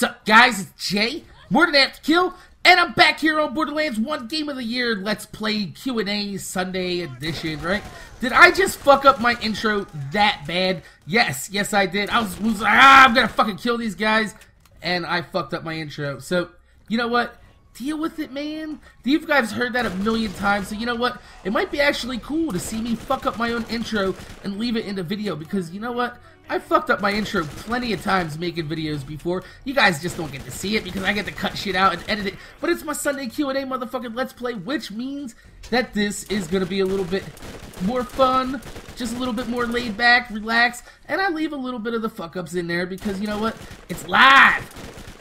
up, guys? It's Jay, more than After Kill, and I'm back here on Borderlands 1 Game of the Year Let's Play Q&A Sunday edition, right? Did I just fuck up my intro that bad? Yes, I did. I was like, I'm gonna fucking kill these guys, and I fucked up my intro. So, you know what? Deal with it, man. You guys heard that a million times, so you know what? It might be actually cool to see me fuck up my own intro and leave it in the video, because you know what? I fucked up my intro plenty of times making videos before. You guys just don't get to see it because I get to cut shit out and edit it. But it's my Sunday Q&A motherfucking Let's Play, which means that this is going to be a little bit more fun, just a little bit more laid back, relaxed, and I leave a little bit of the fuck-ups in there because, you know what? It's live!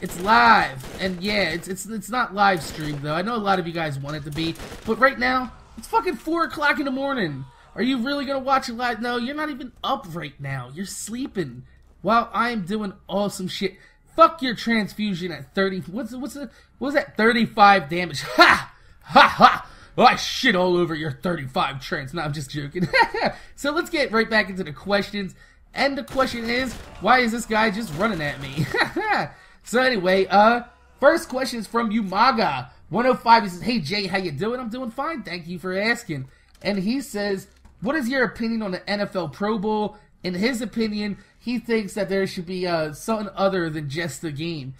It's live, and yeah, it's not live streamed though. I know a lot of you guys want it to be, but right now, it's fucking 4 o'clock in the morning. Are you really gonna watch it live? No, you're not even up right now. You're sleeping while I'm doing awesome shit. Fuck your transfusion at 30. What was that? 35 damage. Ha! Ha ha! Oh, I shit all over your 35 trans. No, I'm just joking. So let's get right back into the questions. And the question is, why is this guy just running at me? So anyway, first question is from Umaga 105. He says, "Hey Jay, how you doing?" "I'm doing fine, thank you for asking." And he says, "What is your opinion on the NFL Pro Bowl?" In his opinion, he thinks that there should be something other than just a game.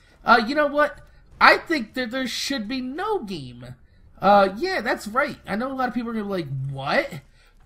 You know what? I think that there should be no game. Yeah, that's right. I know a lot of people are going to be like, what?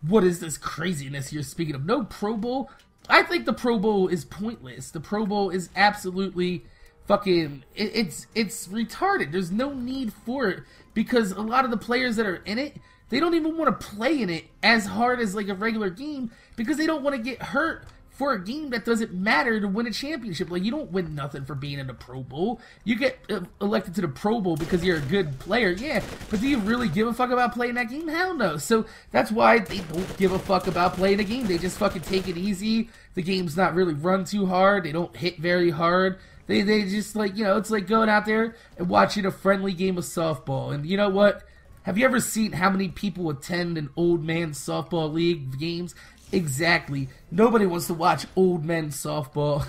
What is this craziness you're speaking of? No Pro Bowl? I think the Pro Bowl is pointless. The Pro Bowl is absolutely fucking... It's retarded. There's no need for it because a lot of the players that are in it, they don't even want to play in it as hard as like a regular game because they don't want to get hurt for a game that doesn't matter to win a championship. Like, you don't win nothing for being in the Pro Bowl. You get elected to the Pro Bowl because you're a good player, yeah, but do you really give a fuck about playing that game? Hell no. So that's why they don't give a fuck about playing a game. They just fucking take it easy. The game's not really run too hard. They don't hit very hard. They just, like, you know, it's like going out there and watching a friendly game of softball. And you know what? Have you ever seen how many people attend an old man softball league games? Exactly. Nobody wants to watch old men softball.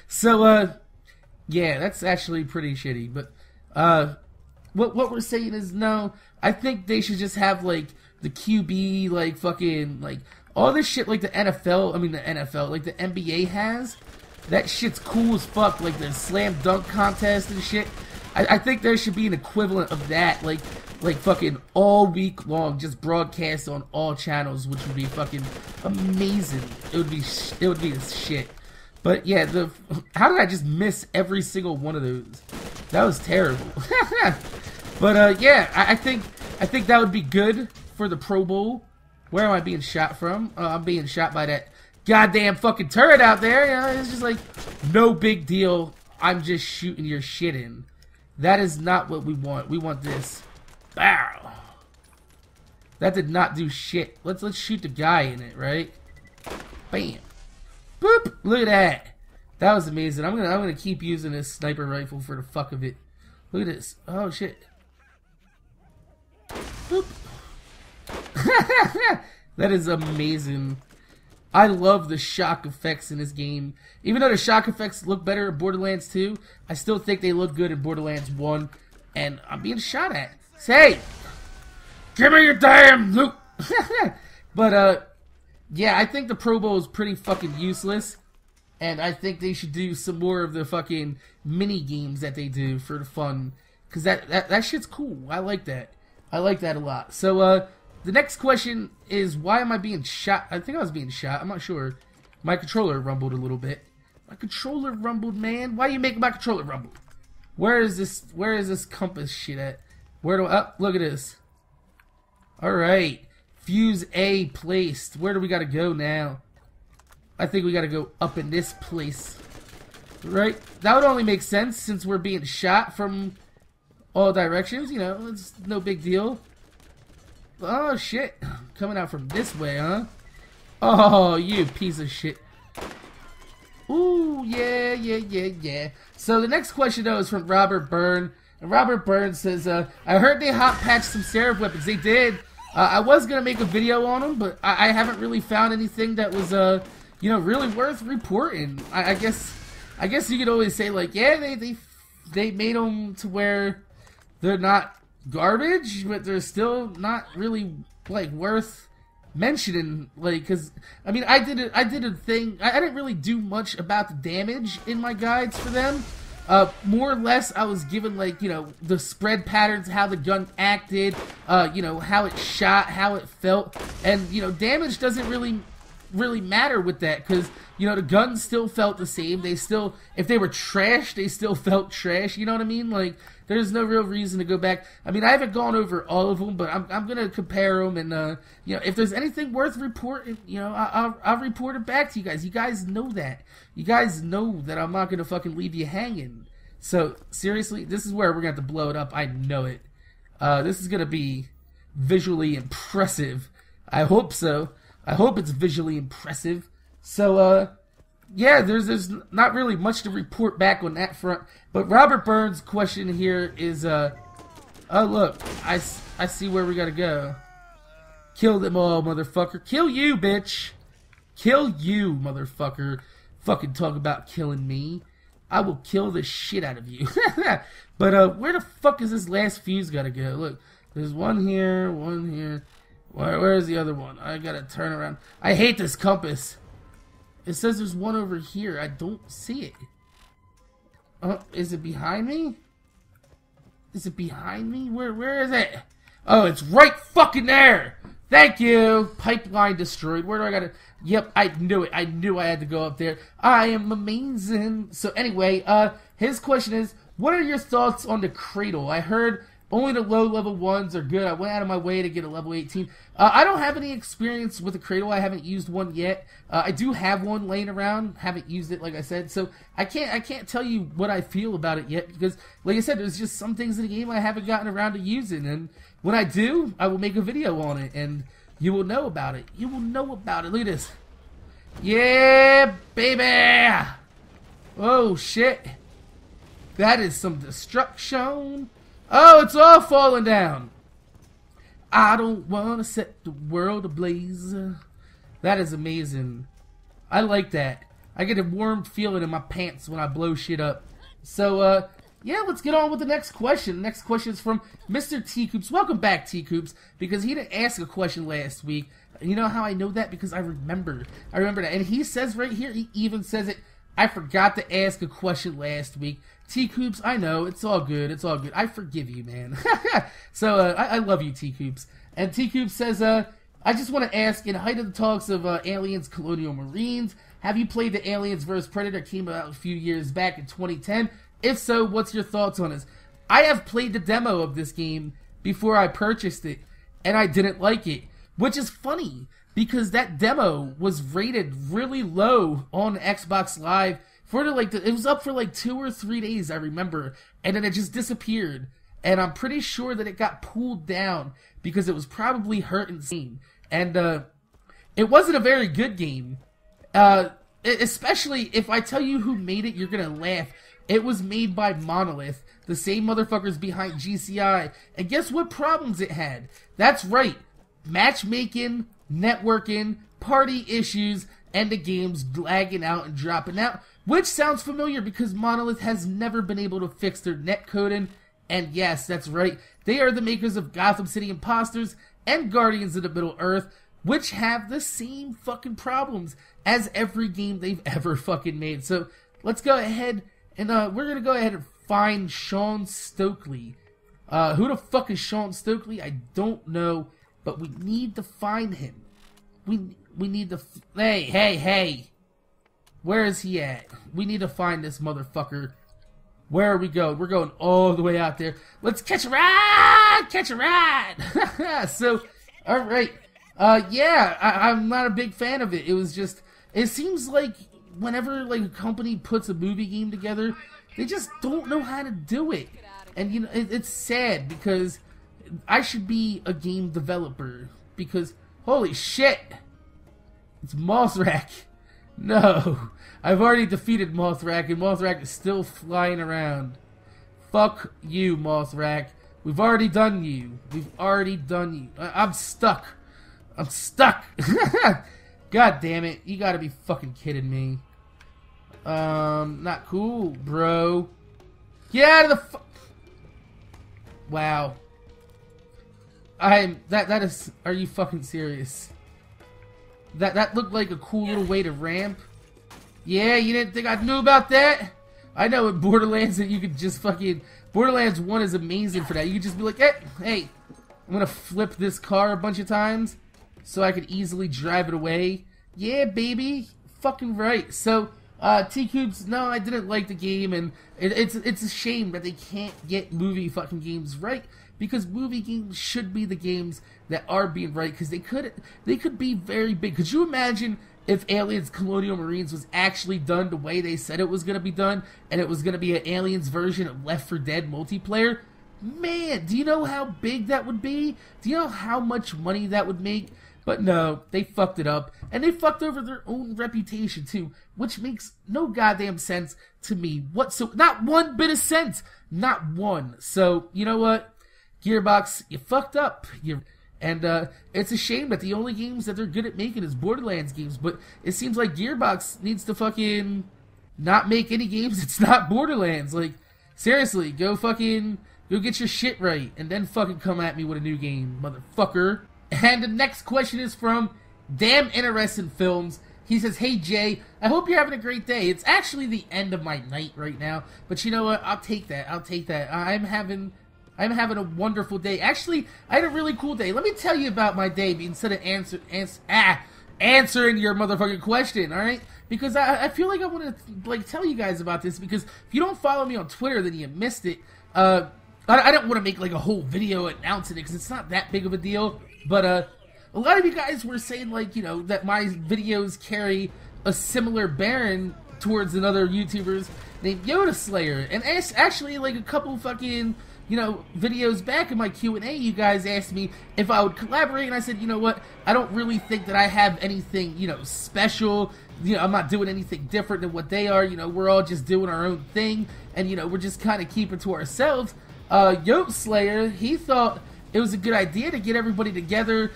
So, yeah, that's actually pretty shitty. But, what we're saying is, no, I think they should just have, like, the QB, like, fucking, like, all this shit like the NFL, like the NBA has. That shit's cool as fuck, like the slam dunk contest and shit. I think there should be an equivalent of that, like fucking all week long, just broadcast on all channels, which would be fucking amazing. It would be the shit. But yeah, how did I just miss every single one of those? That was terrible. But yeah, I think that would be good for the Pro Bowl. Where am I being shot from? I'm being shot by that goddamn fucking turret out there. You know, it's just like, no big deal. I'm just shooting your shit in. That is not what we want. We want this. Bow. That did not do shit. Let's shoot the guy in it, right? Bam. Boop. Look at that. That was amazing. I'm gonna keep using this sniper rifle for the fuck of it. Look at this. Oh shit. Boop. That is amazing. I love the shock effects in this game. Even though the shock effects look better in Borderlands 2, I still think they look good in Borderlands 1. And I'm being shot at. Say, give me your damn loot. But, yeah, I think the Pro Bowl is pretty fucking useless. And I think they should do some more of the fucking mini games that they do for the fun. Because that shit's cool. I like that. I like that a lot. So, the next question is, why am I being shot? I think I was being shot. I'm not sure. My controller rumbled a little bit. My controller rumbled, man. Why are you making my controller rumble? Where is this compass shit at? Where do I... Oh, look at this. Alright. Fuse A placed. Where do we gotta go now? I think we gotta go up in this place. Right? That would only make sense since we're being shot from all directions. You know, it's no big deal. Oh, shit. Coming out from this way, huh? Oh, you piece of shit. Ooh, yeah. So the next question, though, is from Robert Byrne. And Robert Byrne says, I heard they hot patched some Seraph weapons. They did. I was going to make a video on them, but I haven't really found anything that was, you know, really worth reporting. I guess I guess you could always say like, yeah, they made them to where they're not garbage, but they're still not really like worth mentioning. Like, because I mean, I did a thing. I didn't really do much about the damage in my guides for them. More or less, I was given like, you know, the spread patterns, how the gun acted, you know, how it shot, how it felt, and you know, damage doesn't really matter with that, because you know, the guns still felt the same. They still, if they were trash, they still felt trash. You know what I mean? Like, there's no real reason to go back. I mean, I haven't gone over all of them, but I'm gonna compare them, and you know, if there's anything worth reporting, you know, I'll report it back to you guys. You guys know that. You guys know that I'm not gonna fucking leave you hanging. So seriously, this is where we're gonna have to blow it up. I know it. This is gonna be visually impressive. I hope so. I hope it's visually impressive. So, yeah, there's not really much to report back on that front. But Robert Burns' question here is, oh look, I see where we gotta go. Kill them all, motherfucker. Kill you, bitch. Kill you, motherfucker. Fucking talk about killing me. I will kill the shit out of you. But, where the fuck is this last fuse gotta go? Look, there's one here, one here. Where's the other one? I gotta turn around. I hate this compass. It says there's one over here. I don't see it. Is it behind me? Is it behind me? Where is it? Oh, it's right fucking there! Thank you! Pipeline destroyed. Where do I gotta... Yep, I knew it. I knew I had to go up there. I am amazing. So anyway, his question is, what are your thoughts on the cradle? I heard only the low level ones are good. I went out of my way to get a level 18. I don't have any experience with a cradle. I haven't used one yet. I do have one laying around. Haven't used it, like I said. So I can't tell you what I feel about it yet, because, like I said, there's just some things in the game I haven't gotten around to using. And when I do, I will make a video on it, and you will know about it. You will know about it. Look at this. Yeah, baby. Oh shit. That is some destruction. Oh, it's all falling down. I don't want to set the world ablaze. That is amazing. I like that. I get a warm feeling in my pants when I blow shit up. So, yeah, let's get on with the next question. The next question is from Mr. T-Coops. Welcome back, T-Coops, because he didn't ask a question last week. You know how I know that? Because I remember. I remember that. And he says right here, he even says it, I forgot to ask a question last week. T-Coops, I know, it's all good, it's all good. I forgive you, man. So, I love you, T-Coops. And T-Coops says, I just want to ask, in height of the talks of Aliens, Colonial Marines, have you played the Aliens vs. Predator? Came out a few years back in 2010. If so, what's your thoughts on this? I have played the demo of this game before I purchased it, and I didn't like it. Which is funny, because that demo was rated really low on Xbox Live for it was up for like 2 or 3 days, I remember, and then it just disappeared. And I'm pretty sure that it got pulled down because it was probably hurt insane. And it wasn't a very good game. Especially if I tell you who made it, you're gonna laugh. It was made by Monolith, the same motherfuckers behind GCI. And guess what problems it had? That's right, matchmaking, networking, party issues, and the game's lagging out and dropping out. Which sounds familiar because Monolith has never been able to fix their netcoding. And yes, that's right, they are the makers of Gotham City Imposters and Guardians of the Middle Earth, which have the same fucking problems as every game they've ever fucking made. So let's go ahead and we're gonna go ahead and find Sean Stokely. Who the fuck is Sean Stokely? I don't know, but we need to find him. We need to... Hey! Where is he at? We need to find this motherfucker. Where are we going? We're going all the way out there. Let's catch a ride! Catch a ride! So, alright. Yeah, I'm not a big fan of it. It was just... It seems like whenever like a company puts a movie game together, they just don't know how to do it. And, you know, it's sad because I should be a game developer. Because, holy shit! It's Mothrak. No, I've already defeated Mothrak, and Mothrak is still flying around. Fuck you, Mothrak. We've already done you. We've already done you. I'm stuck. I'm stuck. God damn it. You gotta be fucking kidding me. Not cool, bro. Get out of the Wow. That is, are you fucking serious? That looked like a cool little way to ramp. Yeah, you didn't think I knew about that? I know in Borderlands that you could just fucking... Borderlands 1 is amazing for that. You could just be like, hey, I'm gonna flip this car a bunch of times so I could easily drive it away. Yeah, baby. Fucking right. So, T-Cubes, no, I didn't like the game, and it's a shame that they can't get movie fucking games right, because movie games should be the games that are being right, because they could be very big. Could you imagine if Aliens Colonial Marines was actually done the way they said it was going to be done, and it was going to be an Aliens version of Left 4 Dead multiplayer? Man, do you know how big that would be? Do you know how much money that would make? But no, they fucked it up, and they fucked over their own reputation too, which makes no goddamn sense to me whatsoever. Not one bit of sense. Not one. So, you know what? Gearbox, you fucked up. And it's a shame that the only games that they're good at making is Borderlands games, but it seems like Gearbox needs to fucking not make any games that's not Borderlands. Like, seriously, go get your shit right, and then fucking come at me with a new game, motherfucker. And the next question is from Damn Interesting Films. He says, hey Jay, I hope you're having a great day. It's actually the end of my night right now, but you know what? I'll take that. I'm having a wonderful day. Actually, I had a really cool day. Let me tell you about my day instead of answering your motherfucking question, alright? Because I feel like I want to tell you guys about this, because if you don't follow me on Twitter, then you missed it. I don't want to make a whole video announcing it, because it's not that big of a deal. But a lot of you guys were saying that my videos carry a similar bearing towards another YouTubers named Yoda Slayer. And actually, a couple fucking videos back in my Q&A, you guys asked me if I would collaborate, and I said, you know what, I don't really think that I have anything, special. I'm not doing anything different than what they are. We're all just doing our own thing, and, we're just kind of keeping to ourselves. Yoda Slayer, he thought it was a good idea to get everybody together,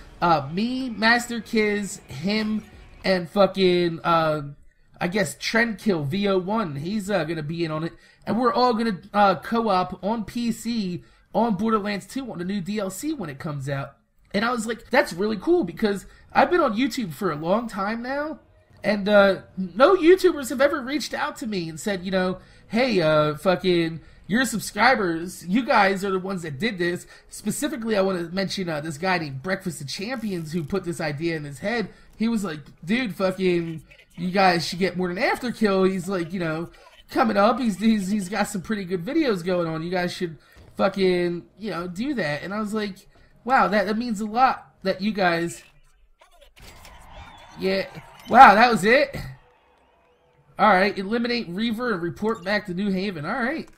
me, Master Kiz, him, and fucking, I guess, Trendkill, VO1, he's gonna be in on it. And we're all going to co-op on PC on Borderlands 2 on the new DLC when it comes out. And I was like, that's really cool, because I've been on YouTube for a long time now, and no YouTubers have ever reached out to me and said, hey, fucking, your subscribers, you guys are the ones that did this. Specifically, I want to mention this guy named Breakfast of Champions who put this idea in his head. He was like, dude, fucking, you guys should get more than Afterkill. He's like, coming up, he's got some pretty good videos going on. You guys should fucking, do that. And I was like, wow, that means a lot that you guys... Yeah, wow, that was it? Alright, eliminate Reaver and report back to New Haven. Alright,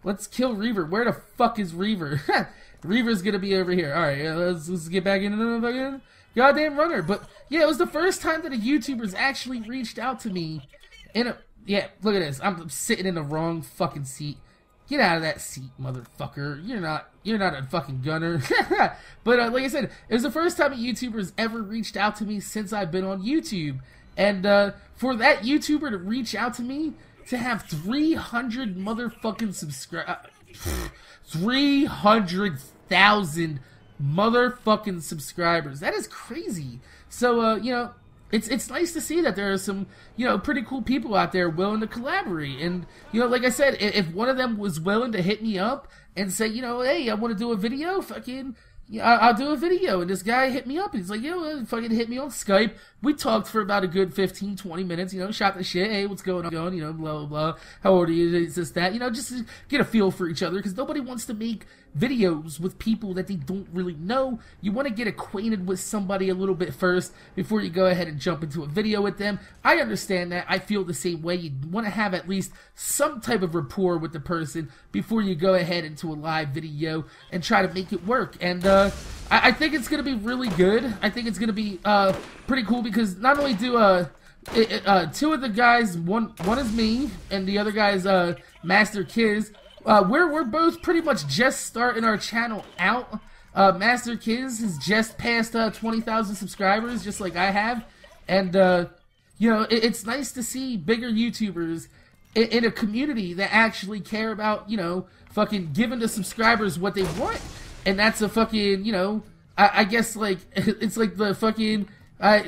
let's kill Reaver. Where the fuck is Reaver? Reaver's gonna be over here. Alright, let's get back into the fucking goddamn runner. But, yeah, it was the first time that a YouTuber's actually reached out to me in a... Yeah, look at this. I'm sitting in the wrong fucking seat. Get out of that seat, motherfucker. You're not a fucking gunner. But like I said, it was the first time a YouTuber's ever reached out to me since I've been on YouTube. And for that YouTuber to reach out to me, to have 300 motherfucking subscribers, 300,000 motherfucking subscribers. That is crazy. So, It's nice to see that there are some, pretty cool people out there willing to collaborate. And, like I said, if one of them was willing to hit me up and say, hey, I want to do a video, fucking, I'll do a video. And this guy hit me up, and he's like, fucking hit me on Skype. We talked for about a good 15, 20 minutes, shot the shit. Hey, what's going on? Blah, blah, blah. How old are you? Is this, that? Just to get a feel for each other, because nobody wants to make videos with people that they don't really know. You want to get acquainted with somebody a little bit first before you go ahead and jump into a video with them. I understand that. I feel the same way. You want to have at least some type of rapport with the person before you go ahead into a live video and try to make it work. And I think it's going to be really good. I think it's going to be pretty cool, because not only do two of the guys, one is me and the other guy is Master Kiz. We're both pretty much just starting our channel out. Master Kiz has just passed 20,000 subscribers, just like I have. And you know, it's nice to see bigger YouTubers in a community that actually care about, you know, fucking giving the subscribers what they want. And that's a fucking, you know, I guess, like, it's like the fucking,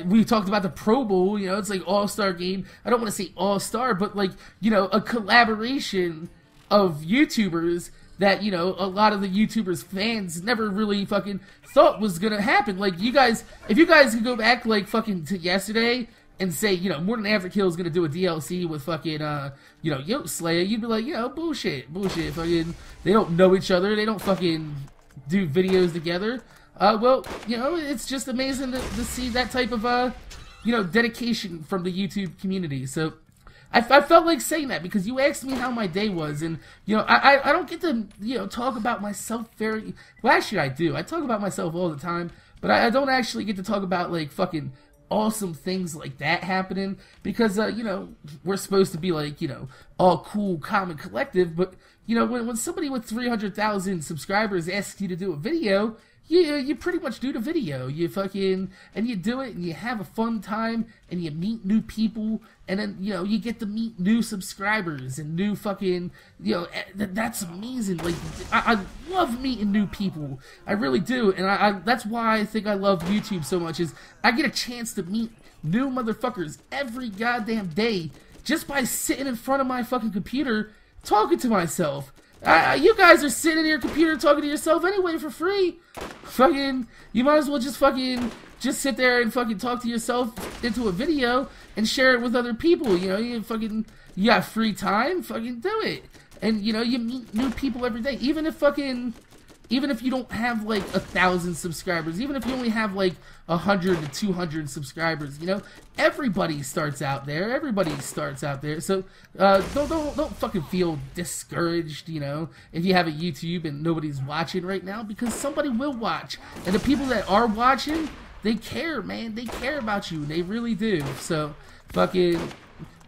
we talked about the Pro Bowl, you know, it's like all-star game. I don't want to say all-star, but, like, you know, a collaboration of YouTubers that, you know, a lot of the YouTubers' fans never really fucking thought was gonna happen. Like, you guys, if you guys could go back, like, fucking to yesterday and say, you know, More Than Afterkill is gonna do a DLC with fucking, you know, Yoke Slayer, you'd be like, you know, bullshit, fucking, they don't know each other, they don't fucking do videos together. Well, you know, it's just amazing to see that type of, you know, dedication from the YouTube community. So, I felt like saying that because you asked me how my day was, and, you know, I don't get to, you know, talk about myself very, well, actually I do. I talk about myself all the time, but I don't actually get to talk about, like, fucking awesome things like that happening, because, you know, we're supposed to be, like, you know, all cool, calm, and collective, but, you know, when somebody with 300,000 subscribers asks you to do a video, you pretty much do the video. You fucking, and you do it, and you have a fun time, and you meet new people, and then, you know, you get to meet new subscribers, and new fucking, you know, that's amazing. Like, I love meeting new people. I really do, and that's why I think I love YouTube so much, is I get a chance to meet new motherfuckers every goddamn day, just by sitting in front of my fucking computer, talking to myself. You guys are sitting in your computer talking to yourself anyway for free. Fucking, you might as well just fucking, just sit there and fucking talk to yourself into a video and share it with other people. You know, you fucking, you got free time, fucking do it. And, you know, you meet new people every day. Even if fucking, even if you don't have like 1,000 subscribers, even if you only have like 100 to 200 subscribers, you know, everybody starts out there. Everybody starts out there. So don't fucking feel discouraged, you know, if you have a YouTube and nobody's watching right now, because somebody will watch, and the people that are watching, they care, man. They care about you. They really do. So fucking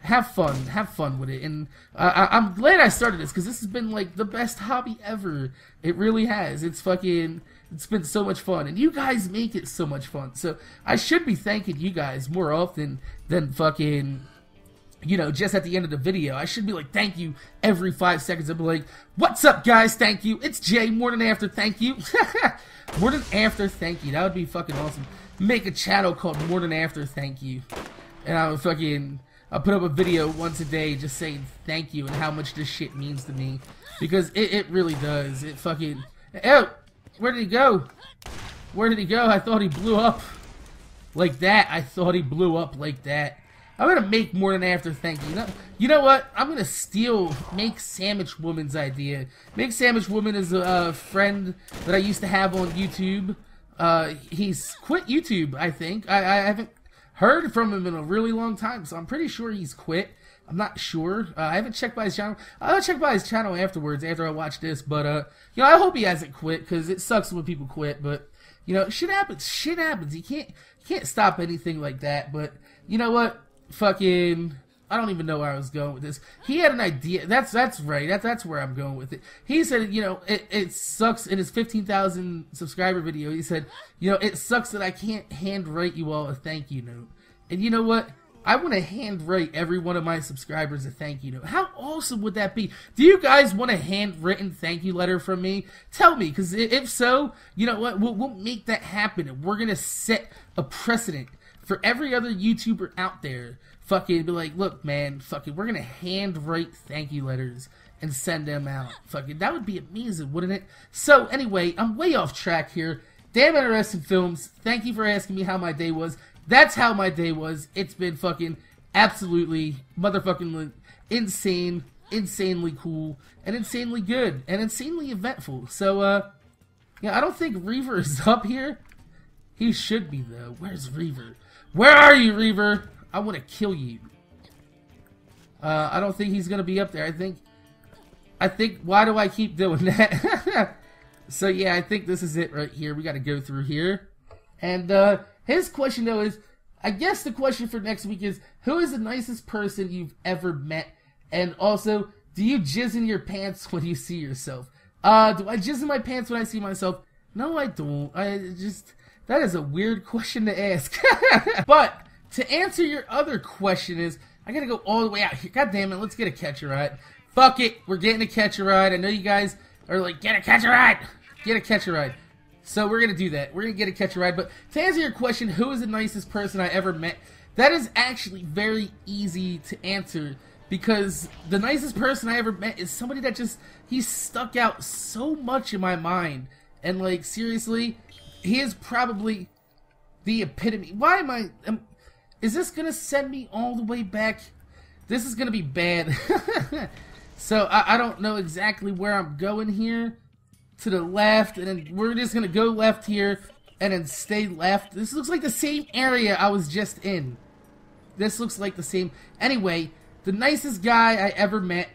have fun with it. And I'm glad I started this, because this has been like the best hobby ever. It really has. It's been so much fun, and you guys make it so much fun. So I should be thanking you guys more often than fucking, you know, just at the end of the video. I should be like, thank you every 5 seconds. I'll be like, what's up, guys? Thank you. It's Jay. More Than After. Thank you. More Than After. Thank you. That would be fucking awesome. Make a channel called More Than After. Thank you. And I'll put up a video once a day just saying thank you and how much this shit means to me. Because it really does. It fucking... Oh! Where did he go? Where did he go? I thought he blew up like that. I thought he blew up like that. I'm gonna make More Than After thank you. You know what? I'm gonna steal Make Sandwich Woman's idea. Make Sandwich Woman is a friend that I used to have on YouTube. He's quit YouTube, I think. I haven't heard from him in a really long time, so I'm pretty sure he's quit. I'm not sure. I haven't checked by his channel. I'll check by his channel afterwards, after I watch this, but, you know, I hope he hasn't quit, because it sucks when people quit, but, you know, shit happens. Shit happens. You can't stop anything like that, but, you know what? Fucking, I don't even know where I was going with this. He had an idea. That's right. That's where I'm going with it. He said, you know, it sucks. In his 15,000 subscriber video, he said, you know, it sucks that I can't handwrite you all a thank you note. And you know what? I want to handwrite every one of my subscribers a thank you note. How awesome would that be? Do you guys want a handwritten thank you letter from me? Tell me, because if so, you know what? We'll make that happen, and we're going to set a precedent for every other YouTuber out there. Fucking be like, look, man, fucking, we're going to handwrite thank you letters and send them out. Fucking, that would be amazing, wouldn't it? So, anyway, I'm way off track here. Damn Interesting Films, thank you for asking me how my day was. That's how my day was. It's been fucking absolutely motherfucking insane, insanely cool, and insanely good, and insanely eventful. So, yeah, I don't think Reaver is up here. He should be, though. Where's Reaver? Where are you, Reaver? I want to kill you. I don't think he's going to be up there. I think, why do I keep doing that? So, yeah, I think this is it right here. We got to go through here. And, his question, though, is, I guess the question for next week is, who is the nicest person you've ever met? And also, do you jizz in your pants when you see yourself? Do I jizz in my pants when I see myself? No, I don't. That is a weird question to ask. But, to answer your other question is, I gotta go all the way out here. God damn it, let's get a catch a ride. Fuck it, we're getting a catch a ride. I know you guys are like, get a catch a ride. Get a catch a ride. So we're gonna do that. We're gonna get a catch a ride. But to answer your question, who is the nicest person I ever met? That is actually very easy to answer, because the nicest person I ever met is somebody that just, he stuck out so much in my mind. And like, seriously, he is probably the epitome. Why am I, is this gonna send me all the way back? This is gonna be bad. So I don't know exactly where I'm going here. To the left, and then we're just gonna go left here, and then stay left. This looks like the same area I was just in. This looks like the same. Anyway, the nicest guy I ever met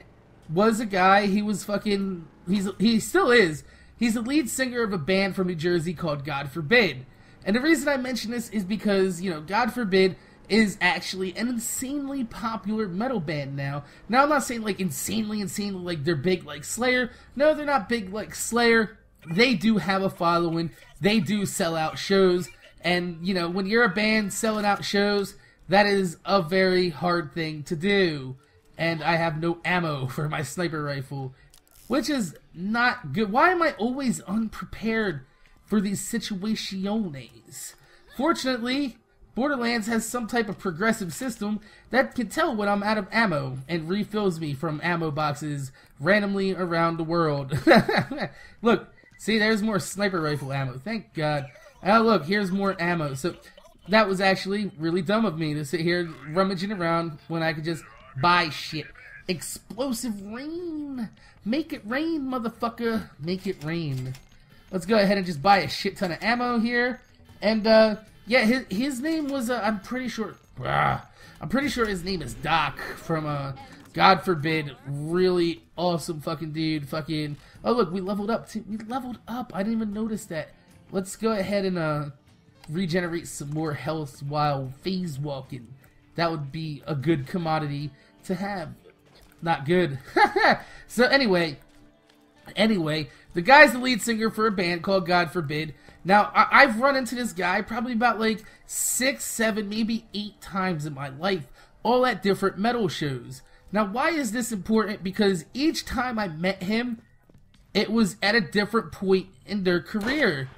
was a guy, he was fucking, he still is. He's the lead singer of a band from New Jersey called God Forbid. And the reason I mention this is because, you know, God Forbid is actually an insanely popular metal band now. Now, I'm not saying, like, insanely, like, they're big like Slayer. No, they're not big like Slayer. They do have a following. They do sell out shows. And, you know, when you're a band selling out shows, that is a very hard thing to do. And I have no ammo for my sniper rifle, which is not good. Why am I always unprepared for these situaciones? Fortunately, Borderlands has some type of progressive system that can tell when I'm out of ammo and refills me from ammo boxes randomly around the world. Look, see, there's more sniper rifle ammo. Thank God. Oh, look, here's more ammo. So that was actually really dumb of me to sit here rummaging around when I could just buy shit. Explosive rain. Make it rain, motherfucker. Make it rain. Let's go ahead and just buy a shit ton of ammo here. And, yeah, his name was, I'm pretty sure his name is Doc from, God Forbid. Really awesome fucking dude. Fucking, oh look, we leveled up too. We leveled up. I didn't even notice that. Let's go ahead and, regenerate some more health while phase walking. That would be a good commodity to have. Not good. So anyway, the guy's the lead singer for a band called God Forbid. Now, I've run into this guy probably about like 6, 7, maybe 8 times in my life, all at different metal shows. Now, why is this important? Because each time I met him, it was at a different point in their career.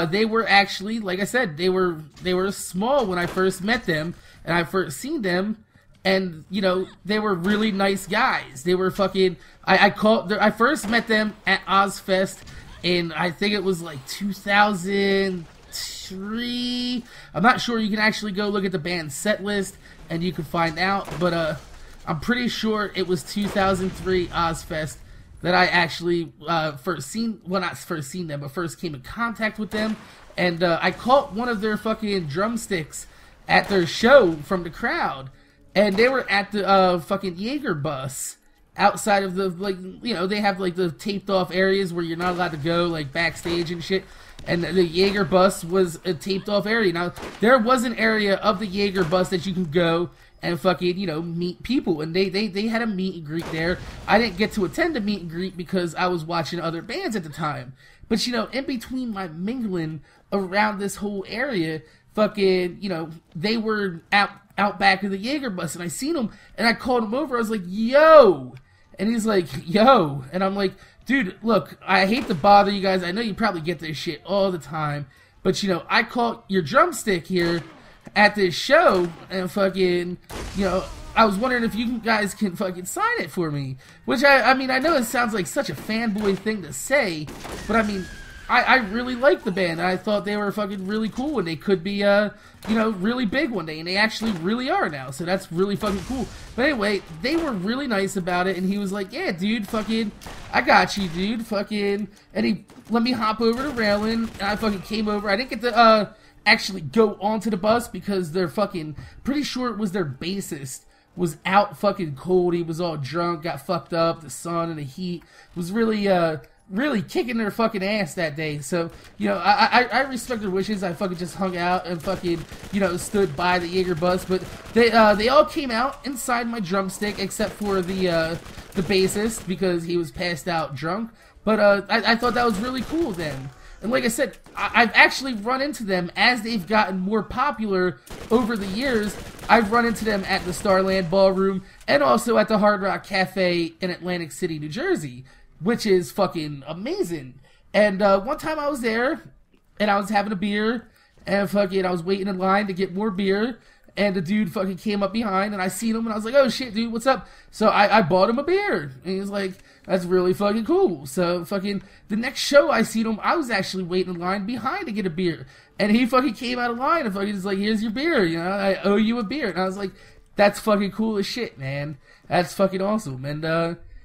They were actually, like I said, they were small when I first met them, and I first seen them, and, you know, they were really nice guys. They were fucking, I first met them at Ozfest, in, I think it was like 2003. I'm not sure. You can actually go look at the band's set list and you can find out. But I'm pretty sure it was 2003 Ozfest that I actually first seen, well, not first seen them, but first came in contact with them. And I caught one of their fucking drumsticks at their show from the crowd. And they were at the fucking Jaeger bus. Outside of the, like, you know, they have, like, the taped-off areas where you're not allowed to go, like, backstage and shit. And the Jaeger bus was a taped-off area. Now, there was an area of the Jaeger bus that you can go and fucking, you know, meet people. And they had a meet and greet there. I didn't get to attend the meet and greet because I was watching other bands at the time. But, you know, in between my mingling around this whole area, fucking, you know, they were out back of the Jaeger bus, and I seen him, and I called him over. I was like, yo, and he's like, yo, and I'm like, dude, look, I hate to bother you guys. I know you probably get this shit all the time, but, you know, I caught your drumstick here at this show, and fucking, you know, I was wondering if you guys can fucking sign it for me. Which, I mean, I know it sounds like such a fanboy thing to say, but I mean, I really like the band. I thought they were fucking really cool, and they could be, you know, really big one day, and they actually really are now, so that's really fucking cool. But anyway, they were really nice about it, and he was like, yeah, dude, fucking, I got you, dude, fucking, and he let me hop over the railing, and I fucking came over. I didn't get to, actually go onto the bus, because they're fucking, pretty sure it was their bassist, was out fucking cold. He was all drunk, got fucked up, the sun and the heat, was really, really kicking their fucking ass that day. So, you know, I respect their wishes. I fucking just hung out and fucking, you know, stood by the Jaeger bus. But they all came out inside my drumstick except for the bassist because he was passed out drunk. But I thought that was really cool then. And like I said, I've actually run into them as they've gotten more popular over the years. I've run into them at the Starland Ballroom and also at the Hard Rock Cafe in Atlantic City, New Jersey, which is fucking amazing. And one time I was there, and I was having a beer, and fucking I was waiting in line to get more beer, and the dude fucking came up behind, and I seen him, and I was like, oh shit, dude, what's up? So I bought him a beer, and he was like, that's really fucking cool. So fucking the next show I seen him, I was actually waiting in line behind to get a beer, and he fucking came out of line and fucking was like, here's your beer, you know, I owe you a beer. And I was like, that's fucking cool as shit, man. That's fucking awesome. And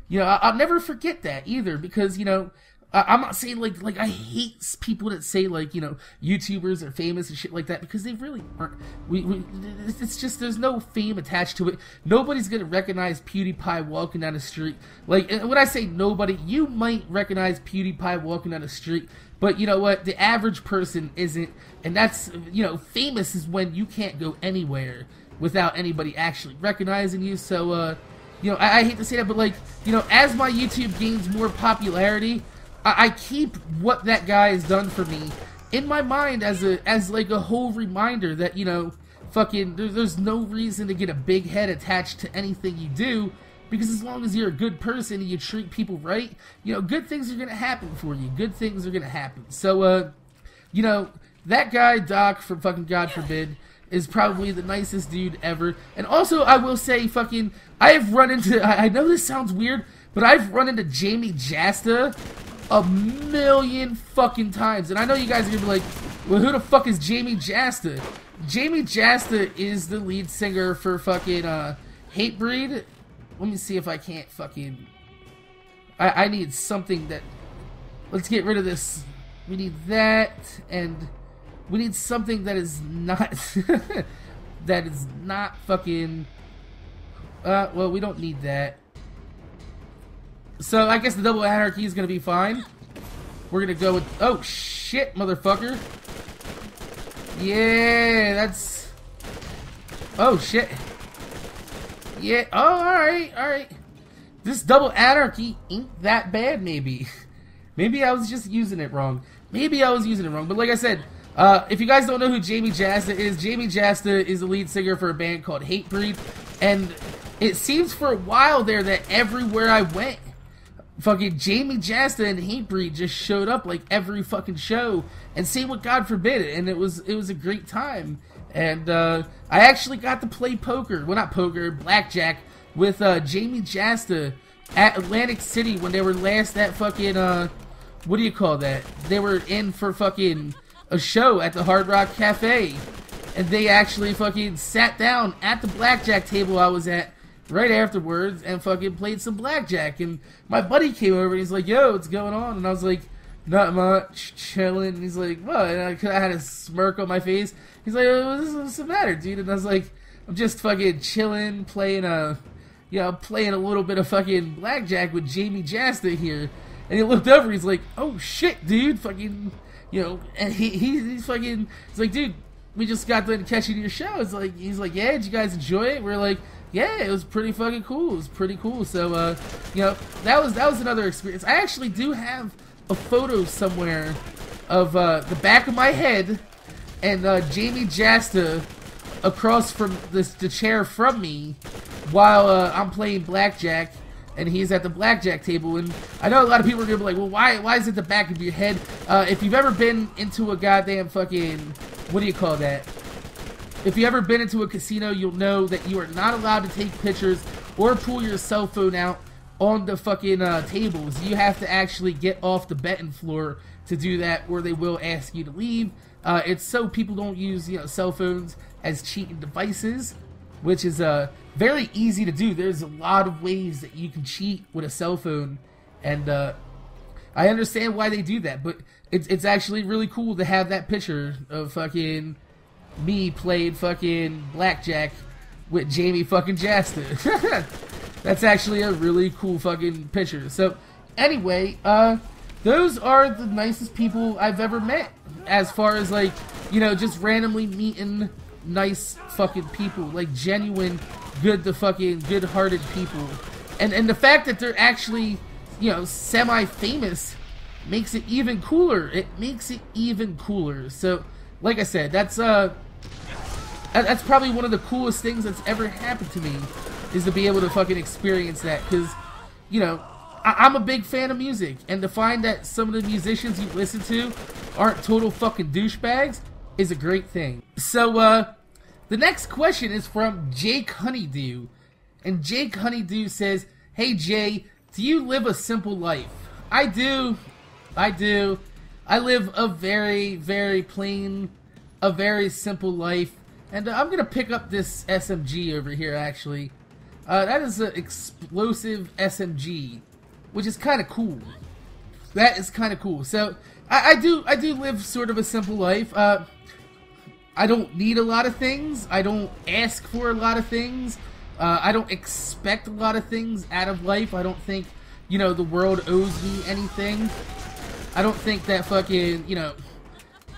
you know, I'll never forget that either, because, you know, I'm not saying like I hate people that say like, you know, YouTubers are famous and shit like that, because they really aren't. It's just there's no fame attached to it. Nobody's gonna recognize PewDiePie walking down the street. Like, when I say nobody, you might recognize PewDiePie walking down the street, but you know what? The average person isn't, and that's, you know, famous is when you can't go anywhere without anybody actually recognizing you. So you know, I hate to say that, but like, you know, as my YouTube gains more popularity, I keep what that guy has done for me in my mind as like a whole reminder that, you know, fucking there's no reason to get a big head attached to anything you do, because as long as you're a good person and you treat people right, you know, good things are gonna happen for you. Good things are gonna happen. So you know, that guy Doc from fucking God Forbid is probably the nicest dude ever. And also, I will say, fucking, I have run into, I know this sounds weird, but I've run into Jamie Jasta a million fucking times. And I know you guys are gonna be like, well, who the fuck is Jamie Jasta? Jamie Jasta is the lead singer for fucking Hatebreed. Let me see if I can't fucking, I need something that, let's get rid of this. We need that, and we need something that is not that is not fucking well, we don't need that. So I guess the double anarchy is gonna be fine. We're gonna go with, oh shit, motherfucker. Yeah, that's, oh shit. Yeah, oh, alright. This double anarchy ain't that bad, maybe. Maybe I was just using it wrong. But like I said, if you guys don't know who Jamie Jasta is the lead singer for a band called Hatebreed, and it seems for a while there that everywhere I went, fucking Jamie Jasta and Hatebreed just showed up like every fucking show, and same with God Forbid, and it was a great time. And I actually got to play poker, well, not poker, blackjack, with Jamie Jasta at Atlantic City when they were last at fucking what do you call that? They were in for fucking a show at the Hard Rock Cafe, and they actually fucking sat down at the blackjack table I was at right afterwards and fucking played some blackjack. And my buddy came over and he's like, yo, what's going on? And I was like, not much, chilling. And he's like, what? And I had a smirk on my face. He's like, what's the matter, dude? And I was like, I'm just fucking chilling, playing a little bit of fucking blackjack with Jamie Jasta here. And he looked over, he's like, oh shit, dude, fucking, you know, and he's like, dude, we just got done catching your show. It's like, he's like, yeah, did you guys enjoy it? We're like, yeah, it was pretty fucking cool. It was pretty cool. So, you know, that was another experience. I actually do have a photo somewhere of the back of my head and Jamie Jasta across from the chair from me while I'm playing blackjack, and he's at the blackjack table. And I know a lot of people are gonna be like, well, why is it the back of your head? If you've ever been into a goddamn fucking, what do you call that? If you ever been into a casino, you'll know that you are not allowed to take pictures or pull your cell phone out on the fucking tables. You have to actually get off the betting floor to do that, or they will ask you to leave. It's so people don't use, you know, cell phones as cheating devices, which is very easy to do. There's a lot of ways that you can cheat with a cell phone, and I understand why they do that, but it's actually really cool to have that picture of fucking me playing fucking blackjack with Jamie fucking Jasta. That's actually a really cool fucking picture. So anyway, those are the nicest people I've ever met, as far as, like, you know, just randomly meeting nice fucking people, like genuine good-hearted people. And the fact that they're actually, you know, semi-famous makes it even cooler. It makes it even cooler. So, like I said, that's probably one of the coolest things that's ever happened to me, is to be able to fucking experience that. Because, you know, I'm a big fan of music, and to find that some of the musicians you listen to aren't total fucking douchebags is a great thing. So, the next question is from Jake Honeydew. And Jake Honeydew says, "Hey Jay, do you live a simple life?" I do. I do. I live a very, very plain, a very simple life. And I'm going to pick up this SMG over here, actually. That is an explosive SMG, which is kind of cool. That is kind of cool. So, I do live sort of a simple life. I don't need a lot of things. I don't ask for a lot of things. I don't expect a lot of things out of life. I don't think, you know, the world owes me anything. I don't think that fucking, you know,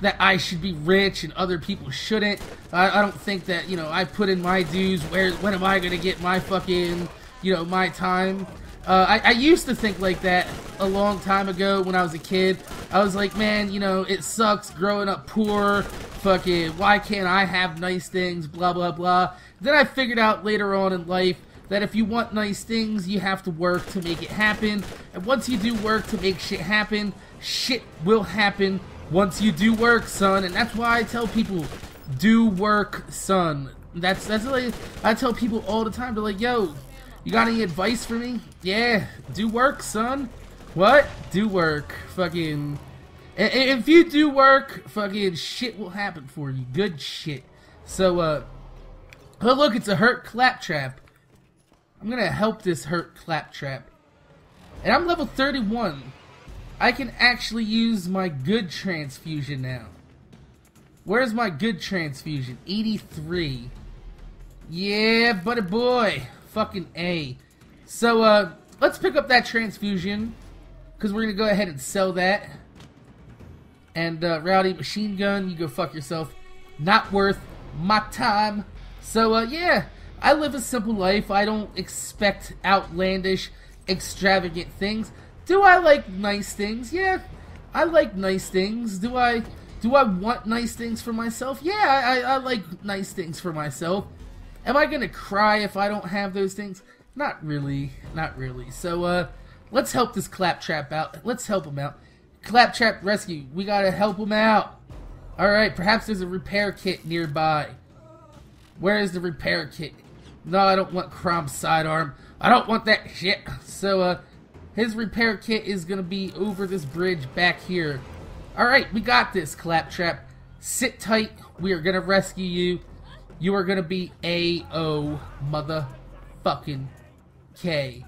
that I should be rich and other people shouldn't. I don't think that, you know, I put in my dues. When am I gonna get my fucking, you know, my time? I used to think like that a long time ago when I was a kid. I was like, man, you know, it sucks growing up poor. Fucking, why can't I have nice things? Blah, blah, blah. Then I figured out later on in life that if you want nice things, you have to work to make it happen. And once you do work to make shit happen, shit will happen once you do work, son. And that's why I tell people, do work, son. That's like, I tell people all the time. They're like, yo, you got any advice for me? Yeah, do work, son. What? Do work. Fucking... If you do work, fucking shit will happen for you. Good shit. So, oh look, it's a hurt claptrap. I'm gonna help this hurt claptrap. And I'm level 31. I can actually use my good transfusion now. Where's my good transfusion? 83. Yeah, buddy boy. Fucking A. So, let's pick up that transfusion, because we're gonna go ahead and sell that. And, Rowdy Machine Gun, you go fuck yourself. Not worth my time. So, yeah, I live a simple life. I don't expect outlandish, extravagant things. Do I like nice things? Yeah, I like nice things. Do I want nice things for myself? Yeah, I like nice things for myself. Am I gonna cry if I don't have those things? Not really. Not really. So, let's help this claptrap out. Let's help him out. Claptrap rescue. We gotta help him out. Alright, perhaps there's a repair kit nearby. Where is the repair kit? No, I don't want Crom's sidearm. I don't want that shit. So, his repair kit is gonna be over this bridge back here. Alright, we got this, Claptrap. Sit tight. We are gonna rescue you. You are gonna be A-O motherfucking K.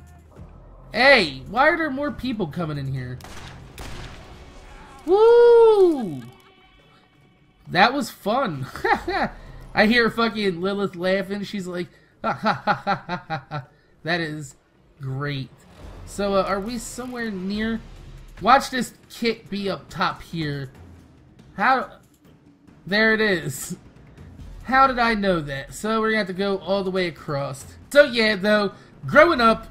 Hey, why are there more people coming in here? Woo! That was fun. I hear fucking Lilith laughing. She's like, ha ha ha ha ha ha ha. That is great. So, are we somewhere near? Watch this kit be up top here. How? There it is. How did I know that? So, we're gonna have to go all the way across. So, yeah, though, growing up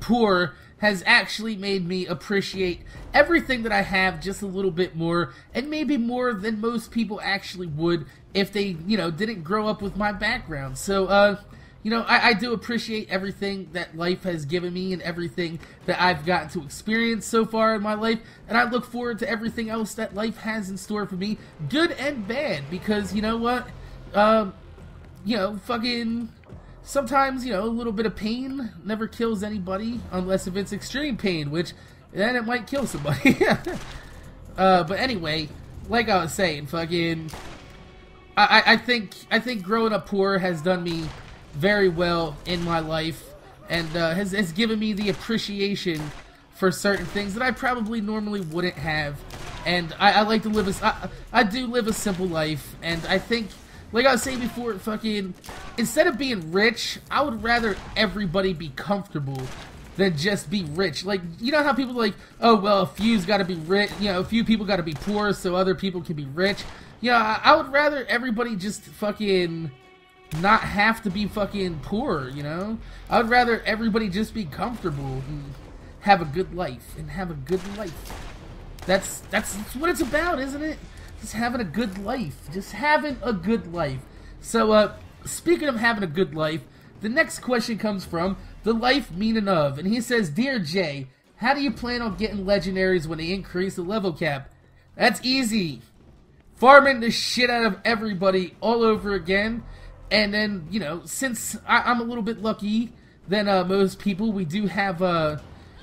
poor has actually made me appreciate everything that I have just a little bit more, and maybe more than most people actually would if they, you know, didn't grow up with my background. So, you know, I do appreciate everything that life has given me and everything that I've gotten to experience so far in my life, and I look forward to everything else that life has in store for me, good and bad, because, you know what, you know, fucking... Sometimes, you know, a little bit of pain never kills anybody, unless if it's extreme pain, which then it might kill somebody. But anyway, like I was saying, fucking, I think growing up poor has done me very well in my life, and has given me the appreciation for certain things that I probably normally wouldn't have. And I like to live I do live a simple life, and I think, like I was saying before, fucking, instead of being rich, I would rather everybody be comfortable than just be rich. Like, you know how people are like, oh, well, a few's gotta be rich, you know, a few people gotta be poor so other people can be rich. You know, I would rather everybody just fucking not have to be fucking poor, you know? I would rather everybody just be comfortable and have a good life, That's what it's about, isn't it? Just having a good life. Just having a good life. So, speaking of having a good life, the next question comes from The Life Meaning Of, and he says, Dear Jay, how do you plan on getting legendaries when they increase the level cap? That's easy. Farming the shit out of everybody all over again, and then, you know, since I'm a little bit lucky than most people, we do have,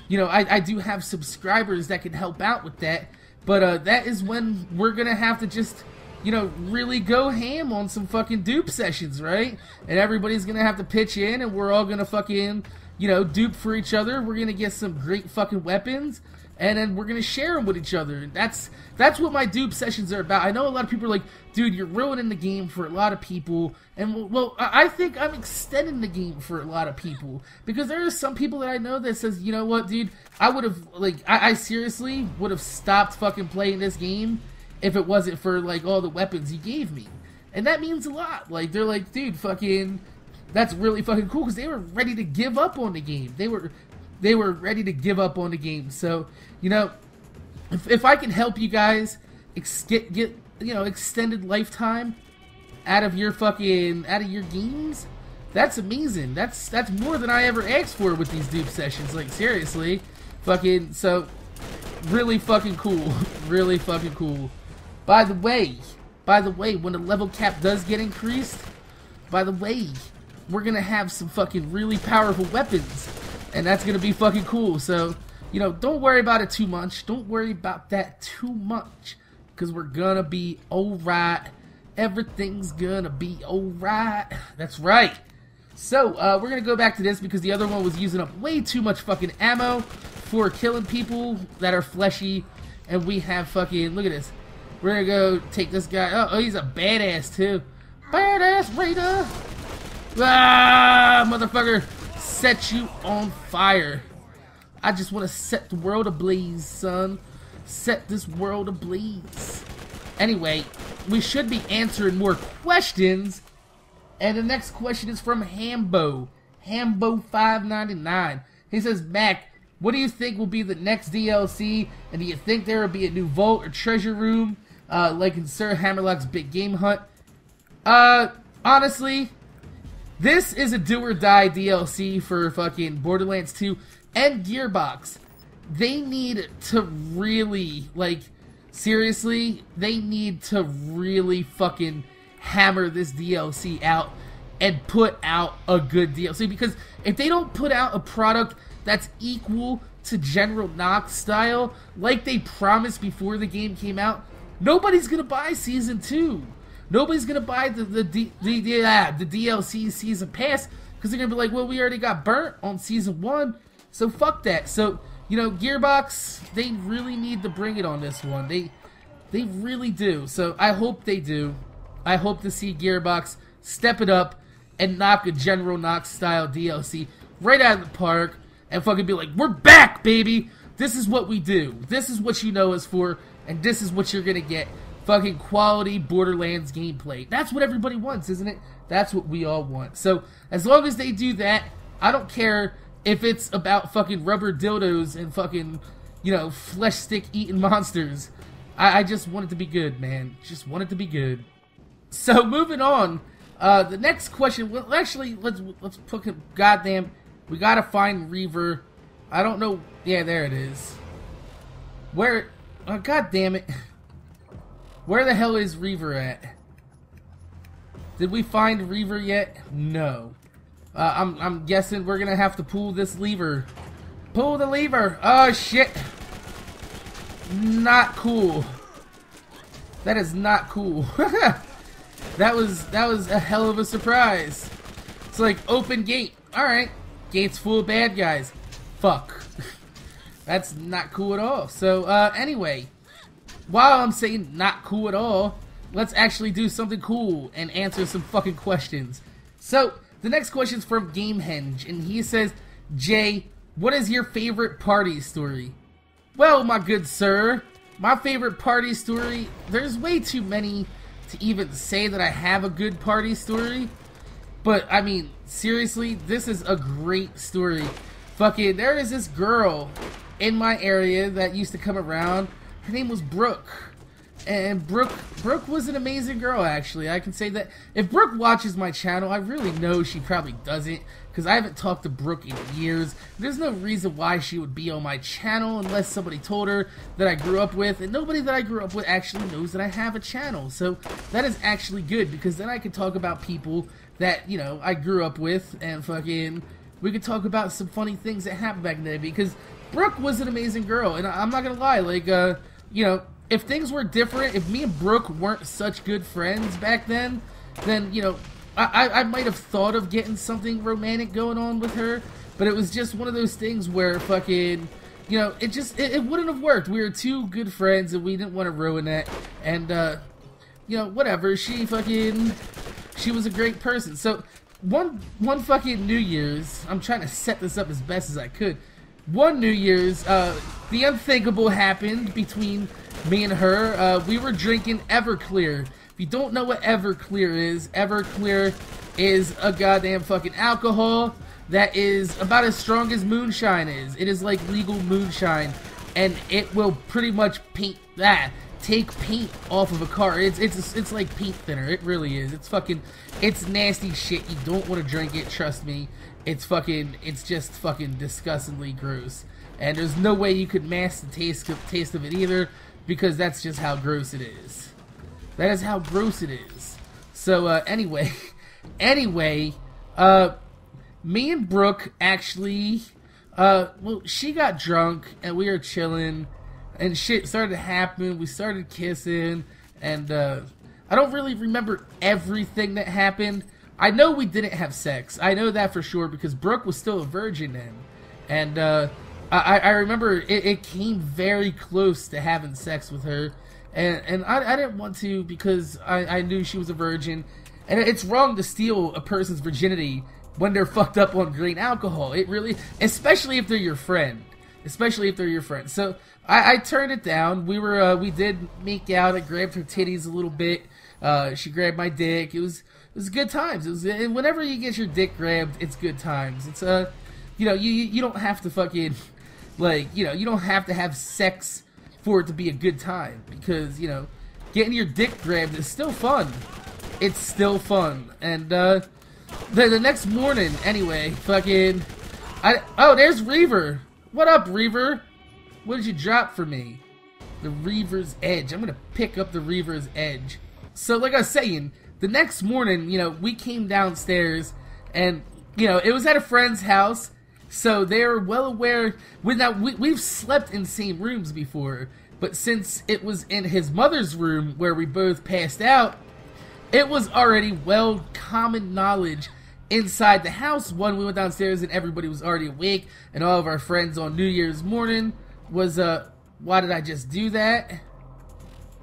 you know, I do have subscribers that can help out with that, but that is when we're gonna have to just, you know, really go ham on some fucking dupe sessions, right? And everybody's gonna have to pitch in, and we're all gonna fucking, you know, dupe for each other. We're gonna get some great fucking weapons, and then we're gonna share them with each other. And that's what my dupe sessions are about. I know a lot of people are like, dude, you're ruining the game for a lot of people. And, well, I think I'm extending the game for a lot of people. Because there are some people that I know that says, you know what, dude, I would have, like, I seriously would have stopped fucking playing this game if it wasn't for, like, all the weapons you gave me. And that means a lot. Like, they're like, dude, fucking, that's really fucking cool. Because they were ready to give up on the game. They were ready to give up on the game. So, you know, if I can help you guys get you know, extended lifetime out of your games, that's amazing. That's more than I ever asked for with these dupe sessions. Like, seriously, fucking, so really fucking cool. Really fucking cool. By the way, when the level cap does get increased, by the way, we're gonna have some fucking really powerful weapons, and that's gonna be fucking cool. So, you know, don't worry about it too much. Don't worry about that too much, because we're gonna be alright. Everything's gonna be alright. That's right. So, we're gonna go back to this because the other one was using up way too much fucking ammo for killing people that are fleshy. And we have fucking, look at this. We're gonna go take this guy. Oh, he's a badass too. Badass Raider. Ah, motherfucker. Set you on fire. I just want to set the world ablaze, son. Set this world ablaze. Anyway, we should be answering more questions. And the next question is from Hambo. Hambo599. He says, Mac, what do you think will be the next DLC? And do you think there will be a new vault or treasure room? Like in Sir Hammerlock's Big Game Hunt? Honestly, this is a do or die DLC for fucking Borderlands 2 and Gearbox. They need to really, like, seriously, they need to really fucking hammer this DLC out and put out a good DLC. Because if they don't put out a product that's equal to General Knox style, like they promised before the game came out, nobody's gonna buy Season 2. Nobody's gonna buy the DLC Season Pass, because they're gonna be like, well, we already got burnt on Season 1, so fuck that. So, you know, Gearbox, they really need to bring it on this one. They really do. So I hope they do. I hope to see Gearbox step it up and knock a General Knox style DLC right out of the park and fucking be like, we're back, baby! This is what we do. This is what you know us for, and this is what you're gonna get. Fucking quality Borderlands gameplay. That's what everybody wants, isn't it? That's what we all want. So, as long as they do that, I don't care if it's about fucking rubber dildos and fucking, you know, flesh stick eating monsters. I just want it to be good, man. Just want it to be good. So, moving on. The next question, well, actually, let's put him, goddamn, we gotta find Reaver. I don't know, yeah, there it is. Where, oh, god damn it. Where the hell is Reaver at? Did we find Reaver yet? No. I'm guessing we're gonna have to pull this lever. Pull the lever! Oh shit! Not cool. That is not cool. That was a hell of a surprise. It's like, open gate. Alright. Gate's full of bad guys. Fuck. That's not cool at all. So, anyway. While I'm saying not cool at all, let's actually do something cool and answer some fucking questions. So, the next question is from Gamehenge, and he says, Jay, what is your favorite party story? Well, my good sir, my favorite party story, there's way too many to even say that I have a good party story. But, I mean, seriously, this is a great story. Fucking, there is this girl in my area that used to come around her name was Brooke. And Brooke was an amazing girl, actually. I can say that. If Brooke watches my channel, I really know she probably doesn't, because I haven't talked to Brooke in years. There's no reason why she would be on my channel unless somebody told her that I grew up with, and nobody that I grew up with actually knows that I have a channel. So that is actually good, because then I can talk about people that, you know, I grew up with, and fucking, we could talk about some funny things that happened back in the day, because Brooke was an amazing girl, and I'm not gonna lie, like, you know, if things were different, if me and Brooke weren't such good friends back then, you know, I might have thought of getting something romantic going on with her, but it was just one of those things where fucking, you know, it wouldn't have worked. We were two good friends, and we didn't want to ruin that, and, you know, whatever, she was a great person. So, one fucking New Year's, I'm trying to set this up as best as I could. One New Year's, the unthinkable happened between me and her. We were drinking Everclear. If you don't know what Everclear is a goddamn fucking alcohol that is about as strong as moonshine is. It is like legal moonshine, and it will pretty much take paint off of a car. It's like paint thinner. It really is. It's nasty shit. You don't want to drink it, trust me. It's just fucking disgustingly gross. And there's no way you could mask the taste of it either, because that's just how gross it is. That is how gross it is. So, anyway, me and Brooke actually, well, she got drunk, and we were chilling, and shit started to happen. We started kissing, and, I don't really remember everything that happened. I know we didn't have sex. I know that for sure, because Brooke was still a virgin then. And, I remember it came very close to having sex with her. And I didn't want to, because I knew she was a virgin. And it's wrong to steal a person's virginity when they're fucked up on green alcohol. It really, especially if they're your friend. So, I turned it down. We did make out. I grabbed her titties a little bit. She grabbed my dick. It was good times. And whenever you get your dick grabbed, it's good times. It's, you know, you don't have to fucking, like, you know, you don't have to have sex for it to be a good time, because, you know, getting your dick grabbed is still fun. It's still fun. And, the next morning, anyway, fucking, oh, there's Reaver. What up, Reaver? What did you drop for me? The Reaver's Edge. I'm gonna pick up the Reaver's Edge. So, like I was saying, the next morning, you know, we came downstairs, and, you know, it was at a friend's house, so they were well aware. We've slept in same rooms before, but since it was in his mother's room where we both passed out, it was already well common knowledge inside the house. One, we went downstairs and everybody was already awake, and all of our friends on New Year's morning was, why did I just do that?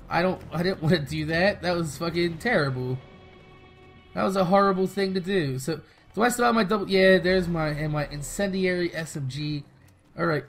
I didn't want to do that. That was fucking terrible. That was a horrible thing to do. So, do I still have my double? Yeah, there's my incendiary SMG. Alright.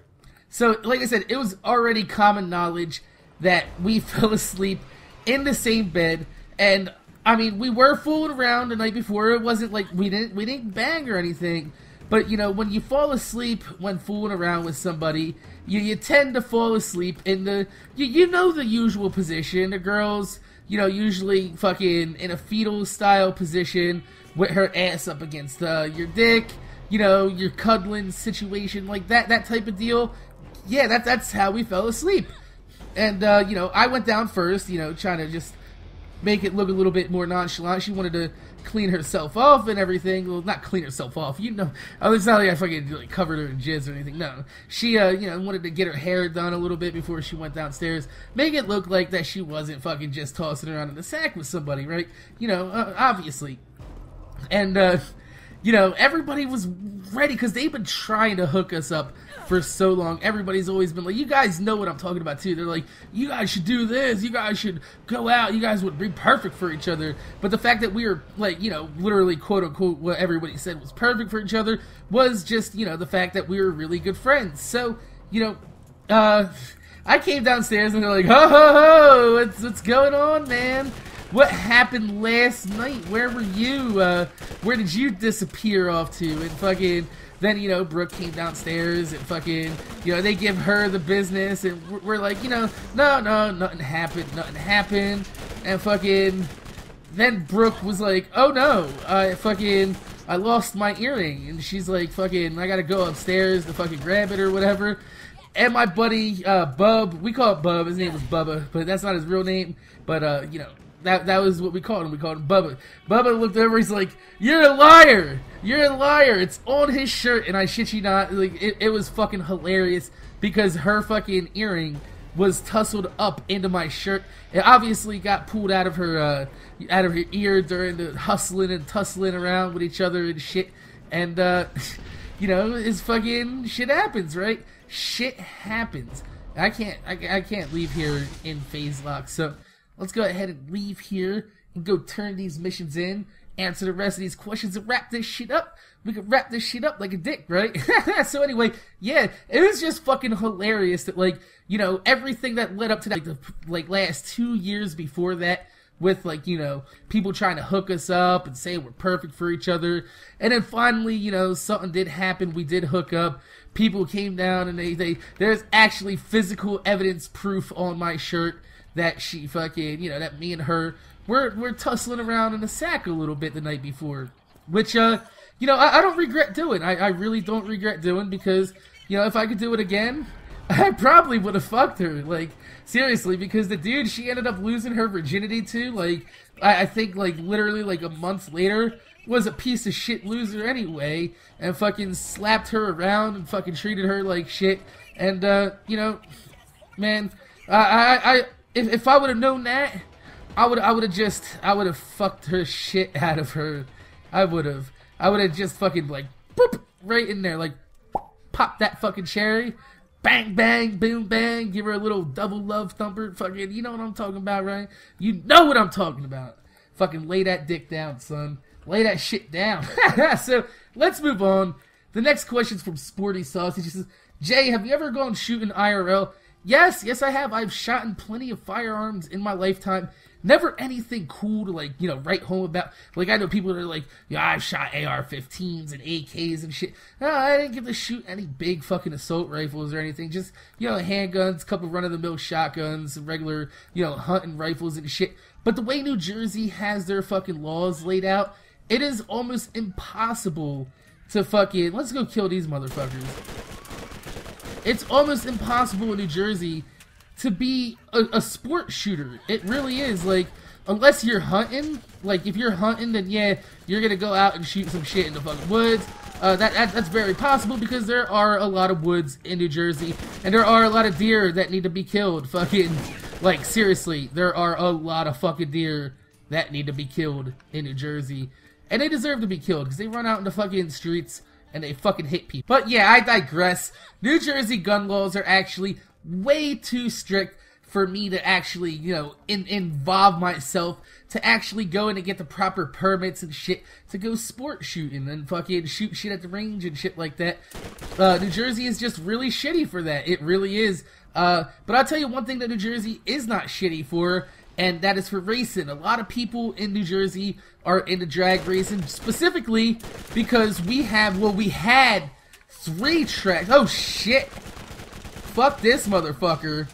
So, like I said, it was already common knowledge that we fell asleep in the same bed, and, I mean, we were fooling around the night before. It wasn't like we didn't bang or anything. But, you know, when you fall asleep when fooling around with somebody, you tend to fall asleep in the, you know the usual position. The girl's, you know, usually fucking in a fetal style position with her ass up against your dick, you know, your cuddling situation, like that type of deal. Yeah, that's how we fell asleep. And, you know, I went down first, you know, trying to just make it look a little bit more nonchalant. She wanted to clean herself off and everything. Well, not clean herself off, you know. It's not like I fucking like, covered her in jizz or anything. No. She, you know, wanted to get her hair done a little bit before she went downstairs. Make it look like that she wasn't fucking just tossing around in the sack with somebody, right? You know, obviously. And, you know, everybody was ready because they've been trying to hook us up for so long. Everybody's always been like, you guys know what I'm talking about too. They're like, you guys should do this. You guys should go out. You guys would be perfect for each other. But the fact that we were like, you know, literally quote unquote what everybody said was perfect for each other was just, you know, the fact that we were really good friends. So, you know, I came downstairs and they're like, ho ho ho, what's going on, man? What happened last night? Where were you? Where did you disappear off to? And fucking, then, you know, Brooke came downstairs and fucking, you know, they give her the business and we're like, you know, no, nothing happened. And fucking, then Brooke was like, oh no, I lost my earring. And she's like, fucking, I gotta go upstairs to fucking grab it or whatever. And my buddy, Bub, we call it Bub, his name was Bubba, but that's not his real name, but, you know, that was what we called him. We called him Bubba. Bubba looked over, he's like, you're a liar! You're a liar! It's on his shirt, and I shit you not, like, it was fucking hilarious, because her fucking earring was tussled up into my shirt. It obviously got pulled out of her ear during the hustling and tussling around with each other and shit, and, you know, it's fucking, shit happens, right? Shit happens. I can't leave here in phase lock, so let's go ahead and leave here and go turn these missions in, answer the rest of these questions, and wrap this shit up. We can wrap this shit up like a dick, right? So anyway, yeah, it was just fucking hilarious that, like, you know, everything that led up to that, like, the last 2 years before that, with, like, you know, people trying to hook us up and say we're perfect for each other, and then finally, you know, something did happen, we did hook up, people came down, and there's actually physical evidence proof on my shirt that she fucking, you know, that me and her, we're tussling around in a sack a little bit the night before, which, you know, I don't regret doing. I really don't regret doing, because, you know, if I could do it again, I probably would have fucked her, like, seriously, because the dude she ended up losing her virginity to, like, I think, like, literally, like, a month later, was a piece of shit loser anyway, and fucking slapped her around and fucking treated her like shit, and, you know, man, if I would have known that, I would have fucked her shit out of her. I would have just fucking, like, boop, right in there, like, pop that fucking cherry, bang, bang, boom, bang, give her a little double love thumper, fucking, you know what I'm talking about, right? You know what I'm talking about. Fucking lay that dick down, son. Lay that shit down. So, let's move on. The next question's from Sporty Sausage. He says, Jay, have you ever gone shooting IRL? Yes, I have. I've shot in plenty of firearms in my lifetime. Never anything cool to, like, you know, write home about. Like, I know people that are like, yeah, I've shot AR-15s and AKs and shit. No, I didn't get to shoot any big fucking assault rifles or anything. Just, you know, handguns, a couple run-of-the-mill shotguns, regular, you know, hunting rifles and shit. But the way New Jersey has their fucking laws laid out, it is almost impossible to fucking... Let's go kill these motherfuckers. It's almost impossible in New Jersey to be a sport shooter. It really is. Like, unless you're hunting, like, if you're hunting, then yeah, you're gonna go out and shoot some shit in the fucking woods. That's very possible, because there are a lot of woods in New Jersey, and there are a lot of deer that need to be killed. Fucking, like, seriously, there are a lot of fucking deer that need to be killed in New Jersey. And they deserve to be killed, because they run out in the fucking streets and they fucking hit people. But yeah, I digress. New Jersey gun laws are actually way too strict for me to actually, you know, involve myself to actually go in and get the proper permits and shit to go sport shooting and fucking shoot shit at the range and shit like that. New Jersey is just really shitty for that. It really is. But I'll tell you one thing that New Jersey is not shitty for, and that is for racing. A lot of people in New Jersey are into drag racing, specifically because we had 3 tracks. Oh shit. Fuck this motherfucker.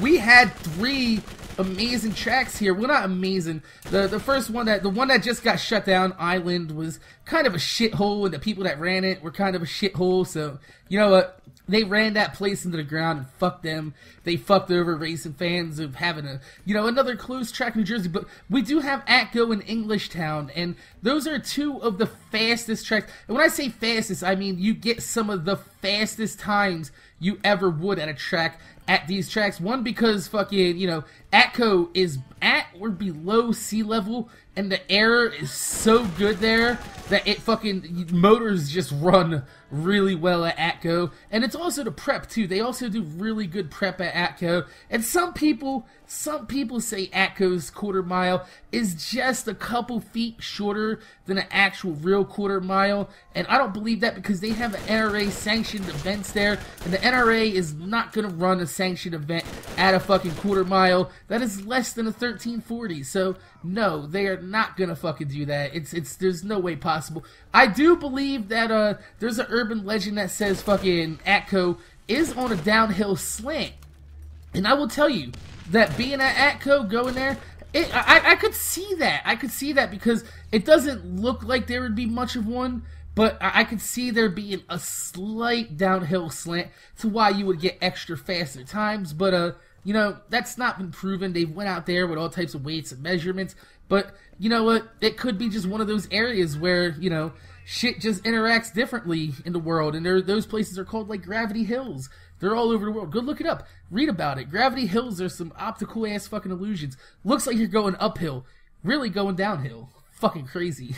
We had 3 amazing tracks here. Well, not amazing. The first one, the one that just got shut down, Island, was kind of a shithole, and the people that ran it were kind of a shithole, so, you know what? They ran that place into the ground and fucked them. They fucked over racing fans of having a, you know, another close track in New Jersey. But we do have Atco and Englishtown, and those are 2 of the fastest tracks. And when I say fastest, I mean you get some of the fastest times you ever would at a track at these tracks. One, because fucking, you know, Atco is at or below sea level, and the air is so good there that it fucking motors just run really well at Atco. And it's also the prep too. They also do really good prep at Atco. And some people say Atco's quarter mile is just a couple feet shorter than an actual real quarter mile. And I don't believe that, because they have an NRA sanctioned events there, and the NRA is not gonna run a sanctioned event at a fucking quarter mile that is less than a 1340. So no, they are not gonna fucking do that. There's no way possible. I do believe that there's an urban legend that says fucking Atco is on a downhill slant, and I will tell you that being at Atco, going there, I could see that. I could see that, because it doesn't look like there would be much of one, but I could see there being a slight downhill slant to why you would get extra faster times. But you know, that's not been proven. They went out there with all types of weights and measurements, but you know what? It could be just one of those areas where, you know, shit just interacts differently in the world, and those places are called like gravity hills. They're all over the world. Go look it up. Read about it. Gravity hills are some optical ass fucking illusions. Looks like you're going uphill, really going downhill. Fucking crazy.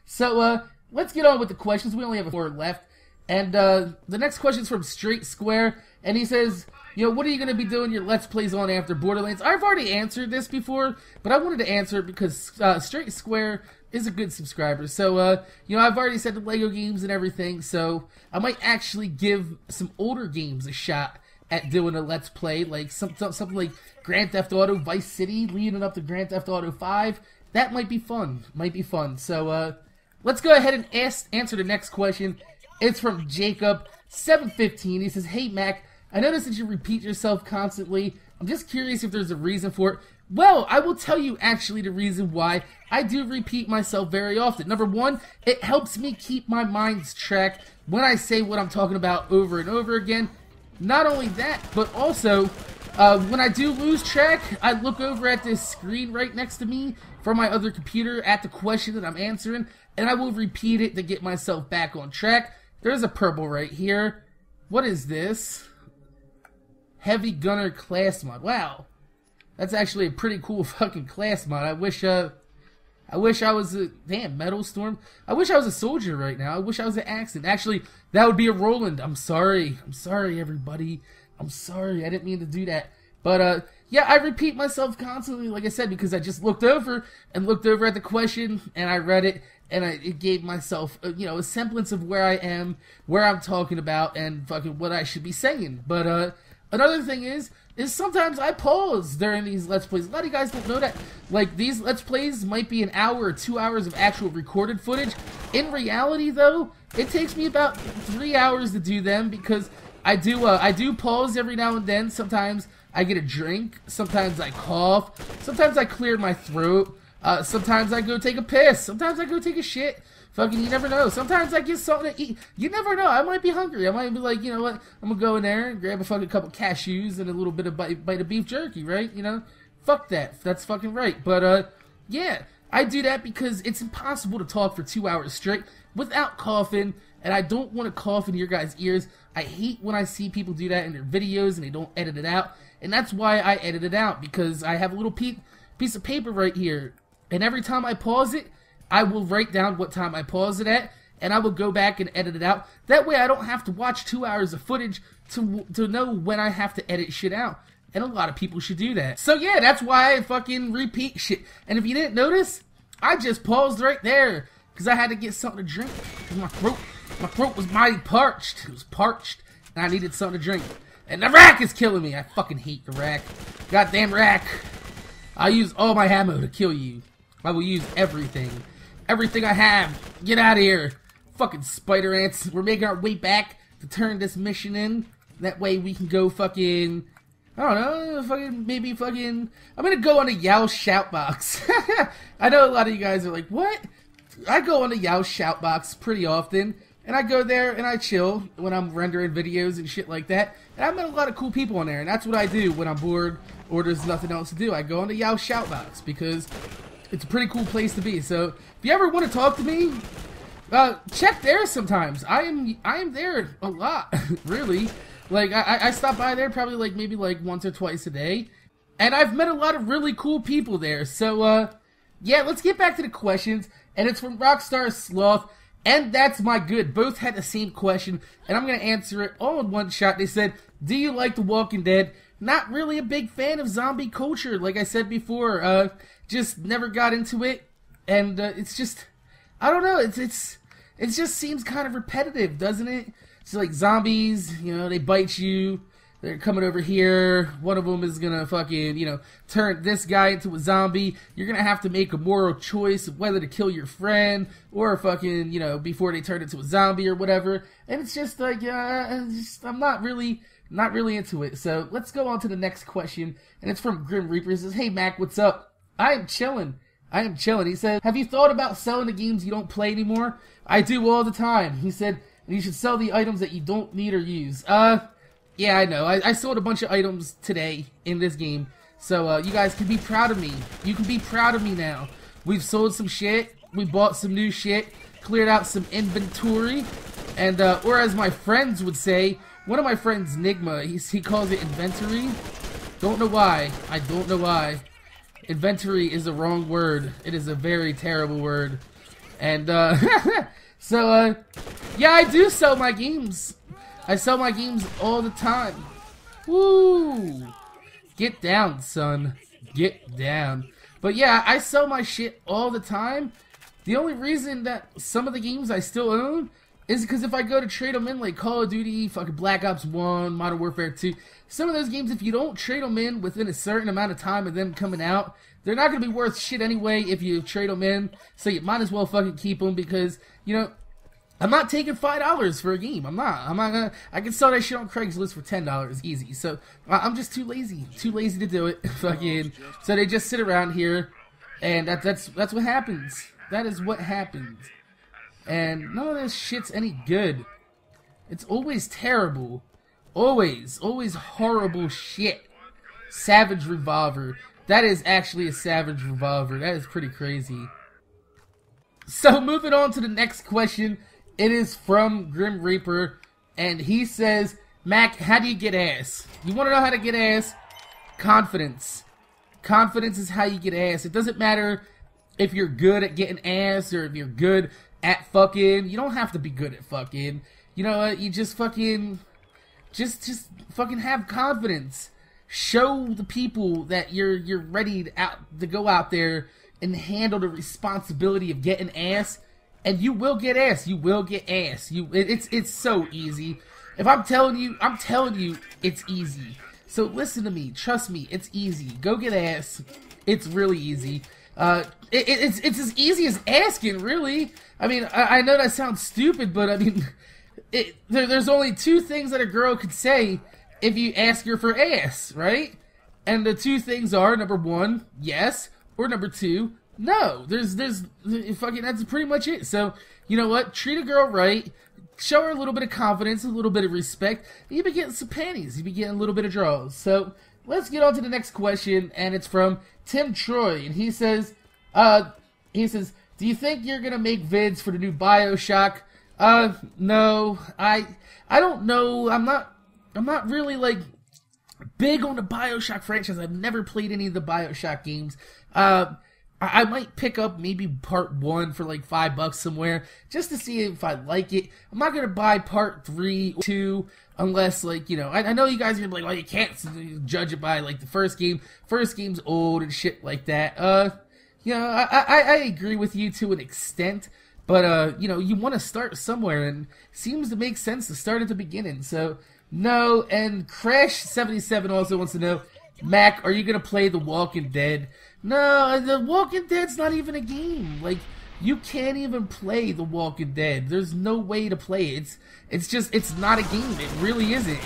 So let's get on with the questions. We only have 4 left. And the next question is from Straight Square, and he says, you know, what are you going to be doing your Let's Plays on after Borderlands? I've already answered this before, but I wanted to answer it because Straight Square is a good subscriber. So, you know, I've already said the Lego games and everything, so I might actually give some older games a shot at doing a Let's Play, like something like Grand Theft Auto Vice City, leading up to Grand Theft Auto 5. That might be fun. So, let's go ahead and answer the next question. It's from Jacob715. He says, hey, Mac, I noticed that you repeat yourself constantly. I'm just curious if there's a reason for it. Well, I will tell you actually the reason why I do repeat myself very often. Number one, it helps me keep my mind's track when I say what I'm talking about over and over again. Not only that, but also when I do lose track, I look over at this screen right next to me from my other computer at the question that I'm answering, and I will repeat it to get myself back on track. There's a purple right here. What is this? Heavy Gunner class mod. Wow. That's actually a pretty cool fucking class mod. I wish I was a... Damn, Metal Storm. I wish I was a soldier right now. I wish I was an accent. Actually, that would be a Roland. I'm sorry. I'm sorry, everybody. I'm sorry. I didn't mean to do that. But, yeah, I repeat myself constantly, like I said, because I just looked over at the question, and I read it, and it gave myself, you know, a semblance of where I am, where I'm talking about, and fucking what I should be saying. But, another thing is sometimes I pause during these Let's Plays. A lot of you guys don't know that. Like, these Let's Plays might be an hour or 2 hours of actual recorded footage. In reality, though, it takes me about 3 hours to do them, because I do pause every now and then. Sometimes I get a drink. Sometimes I cough. Sometimes I clear my throat. Sometimes I go take a piss. Sometimes I go take a shit. Fucking, you never know. Sometimes I get something to eat. You never know. I might be hungry. I might be like, you know what? I'm gonna go in there and grab a fucking couple cashews and a little bit of bite of beef jerky, right? You know? Fuck that. That's fucking right. But, yeah. I do that because it's impossible to talk for 2 hours straight without coughing, and I don't want to cough in your guys' ears. I hate when I see people do that in their videos and they don't edit it out, and that's why I edit it out, because I have a little piece of paper right here, and every time I pause it, I will write down what time I pause it at, and I will go back and edit it out. That way I don't have to watch 2 hours of footage to know when I have to edit shit out. And a lot of people should do that. So yeah, that's why I fucking repeat shit. And if you didn't notice, I just paused right there, because I had to get something to drink. My throat was mighty parched. It was parched, and I needed something to drink. And the rack is killing me. I fucking hate the rack. Goddamn rack. I'll use all my ammo to kill you. I will use everything. Everything I have. Get out of here. Fucking spider ants. We're making our way back to turn this mission in. That way we can go fucking... I don't know, I'm gonna go on a Yao shout box. I know a lot of you guys are like, what? I go on a Yao shout box pretty often, and I go there and I chill when I'm rendering videos and shit like that. And I met a lot of cool people on there, and that's what I do when I'm bored or there's nothing else to do. I go on the Yao shout box because it's a pretty cool place to be. So if you ever want to talk to me, check there sometimes. I am there a lot, really. Like, I stop by there probably maybe once or twice a day. And I've met a lot of really cool people there. So, yeah, let's get back to the questions, and it's from Rockstar Sloth, and That's My Good. Both had the same question, and I'm going to answer it all in one shot. They said, do you like The Walking Dead? Not really a big fan of zombie culture, like I said before. Just never got into it, and it's just, I don't know, it just seems kind of repetitive, doesn't it? It's like zombies, you know, they bite you. They're coming over here. One of them is gonna fucking, you know, turn this guy into a zombie. You're gonna have to make a moral choice of whether to kill your friend or fucking, you know, before they turn into a zombie or whatever. And it's just like, I'm not really into it. So let's go on to the next question. And it's from Grim Reaper. He says, hey Mac, what's up? I am chilling. He said, have you thought about selling the games you don't play anymore? I do all the time. He said, you should sell the items that you don't need or use. Yeah, I know. I sold a bunch of items today in this game. So, you guys can be proud of me. You can be proud of me now. We've sold some shit. We bought some new shit. Cleared out some inventory. And, or as my friends would say, one of my friends, Nigma, he calls it inventory. Don't know why. I don't know why. Inventory is the wrong word. It is a very terrible word. And, so, yeah, I do sell my games. I sell my games all the time. Woo! Get down, son. Get down. But yeah, I sell my shit all the time. The only reason that some of the games I still own is because if I go to trade them in, like Call of Duty, fucking Black Ops 1, Modern Warfare 2, some of those games, if you don't trade them in within a certain amount of time of them coming out, they're not going to be worth shit anyway if you trade them in. So you might as well fucking keep them because, you know, I'm not taking $5 for a game. I'm not gonna. I can sell that shit on Craigslist for $10 easy. So I'm just too lazy to do it. Fucking. So they just sit around here, and that's what happens. That is what happens. And none of this shit's any good. It's always terrible. Always horrible shit. Savage Revolver. That is actually a Savage Revolver. That is pretty crazy. So moving on to the next question. It is from Grim Reaper, and he says, Mac, how do you get ass? You want to know how to get ass? Confidence. Confidence is how you get ass. It doesn't matter if you're good at getting ass or if you're good at fucking. You don't have to be good at fucking. You know what? You just fucking, just fucking have confidence. Show the people that you're ready to go out there and handle the responsibility of getting ass. And you will get ass. You will get ass. It's so easy. If I'm telling you, it's easy. So listen to me. Trust me. It's easy. Go get ass. It's really easy. It's as easy as asking, really. I mean, I know that sounds stupid, but I mean, there's only two things that a girl could say if you ask her for ass, right? And the two things are, number one, yes, or number two, no. There's fucking, that's pretty much it. So, you know what? Treat a girl right. Show her a little bit of confidence, a little bit of respect. You be getting some panties. You be getting a little bit of draws. So, let's get on to the next question, and it's from Tim Troy, and he says, do you think you're gonna make vids for the new BioShock? No. I don't know. I'm not really, like, big on the BioShock franchise. I've never played any of the BioShock games. I might pick up maybe part 1 for like $5 somewhere, just to see if I like it. I'm not gonna buy part 3 or 2 unless, like, you know, I know you guys are gonna be like, well, you can't judge it by like the first game. First game's old and shit like that. You know, I agree with you to an extent, but you know, you want to start somewhere, and it seems to make sense to start at the beginning. So no. And Crash77 also wants to know, Mac, are you gonna play The Walking Dead? No, The Walking Dead's not even a game. Like, you can't even play The Walking Dead. There's no way to play it. It's not a game. It really isn't.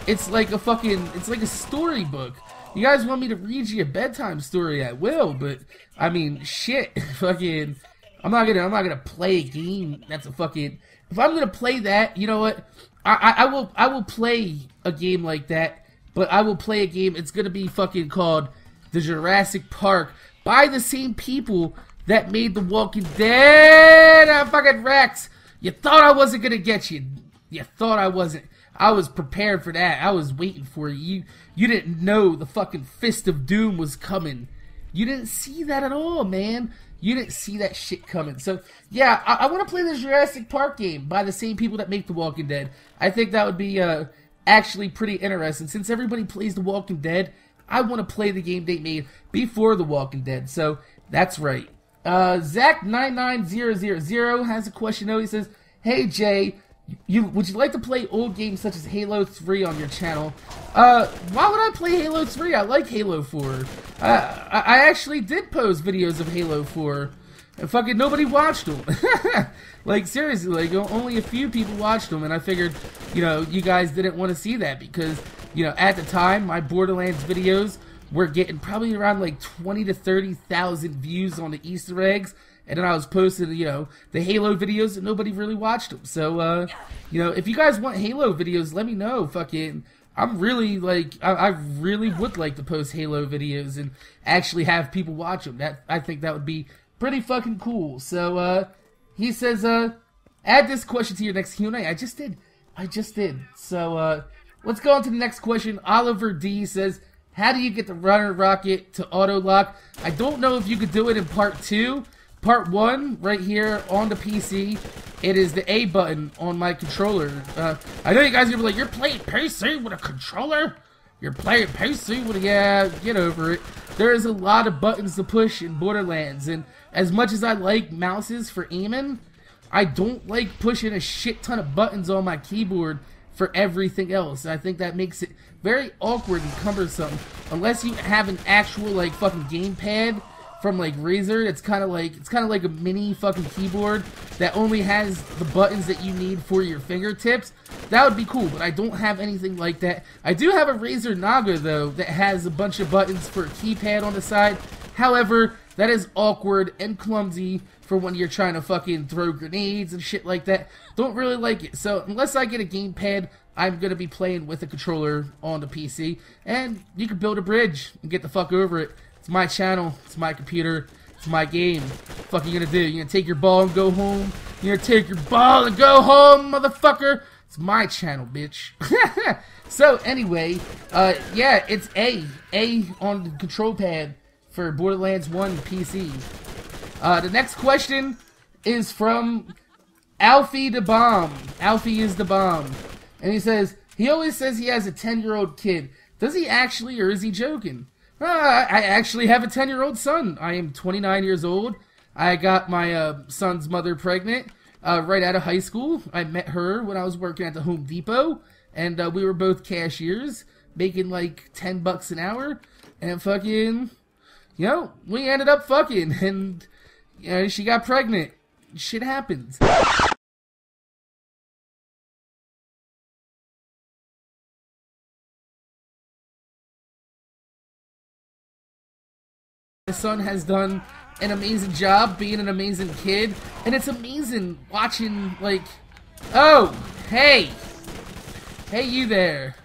It's like a fucking, it's like a storybook. You guys want me to read you a bedtime story? I will, but I mean, shit, fucking, I'm not gonna play a game that's a fucking. If I'm gonna play that, you know what? I will play a game like that, but I will play a game. It's gonna be fucking called The Jurassic Park by the same people that made The Walking Dead. Fucking Rex, you thought I wasn't gonna get you. You thought I wasn't. I was prepared for that. I was waiting for you. You didn't know the fucking Fist of Doom was coming. You didn't see that at all, man. You didn't see that shit coming. So, yeah, I want to play the Jurassic Park game by the same people that make The Walking Dead. I think that would be actually pretty interesting. Since everybody plays The Walking Dead, I want to play the game they made before The Walking Dead. So, that's right. Zach99000 has a question though. He says, "Hey Jay, would you like to play old games such as Halo 3 on your channel?" Why would I play Halo 3? I like Halo 4. I actually did post videos of Halo 4, and fucking nobody watched them. Like, seriously, like, only a few people watched them, and I figured, you know, you guys didn't want to see that, because, you know, at the time, my Borderlands videos were getting probably around, like, 20 to 30,000 views on the Easter eggs, and then I was posting, you know, the Halo videos, and nobody really watched them. So, you know, if you guys want Halo videos, let me know. Fucking, I'm really, like, I really would like to post Halo videos and actually have people watch them. I think that would be pretty fucking cool. So, he says, add this question to your next Q&A. I just did. So, let's go on to the next question. Oliver D says, "How do you get the runner rocket to auto lock?" I don't know if you could do it in part 2. Part 1, right here on the PC, it is the A button on my controller. I know you guys are gonna be like, "You're playing PC with a controller? You're playing PC with a..." Yeah, get over it. There is a lot of buttons to push in Borderlands, and as much as I like mouses for aiming, I don't like pushing a shit ton of buttons on my keyboard for everything else. I think that makes it very awkward and cumbersome, unless you have an actual, like, fucking gamepad from, like, Razer. It's kind of like a mini fucking keyboard that only has the buttons that you need for your fingertips. That would be cool, but I don't have anything like that. I do have a Razer Naga, though, that has a bunch of buttons for a keypad on the side. However, that is awkward and clumsy for when you're trying to fucking throw grenades and shit like that. Don't really like it. So, unless I get a gamepad, I'm gonna be playing with a controller on the PC. And you can build a bridge and get the fuck over it. It's my channel, it's my computer, it's my game. What the fuck are you gonna do? You gonna take your ball and go home? You gonna take your ball and go home, motherfucker? It's my channel, bitch. So, anyway, yeah, it's A on the control pad for Borderlands 1 PC. The next question is from Alfie the Bomb. Alfie is the bomb. And he says, he always says he has a 10-year-old kid. Does he actually, or is he joking? I actually have a 10-year-old son. I am 29 years old. I got my son's mother pregnant right out of high school. I met her when I was working at the Home Depot, and we were both cashiers, making like $10 an hour, and fucking, you know, we ended up fucking, and you know, she got pregnant. Shit happens. My son has done an amazing job being an amazing kid, and it's amazing watching, like, oh, hey you there.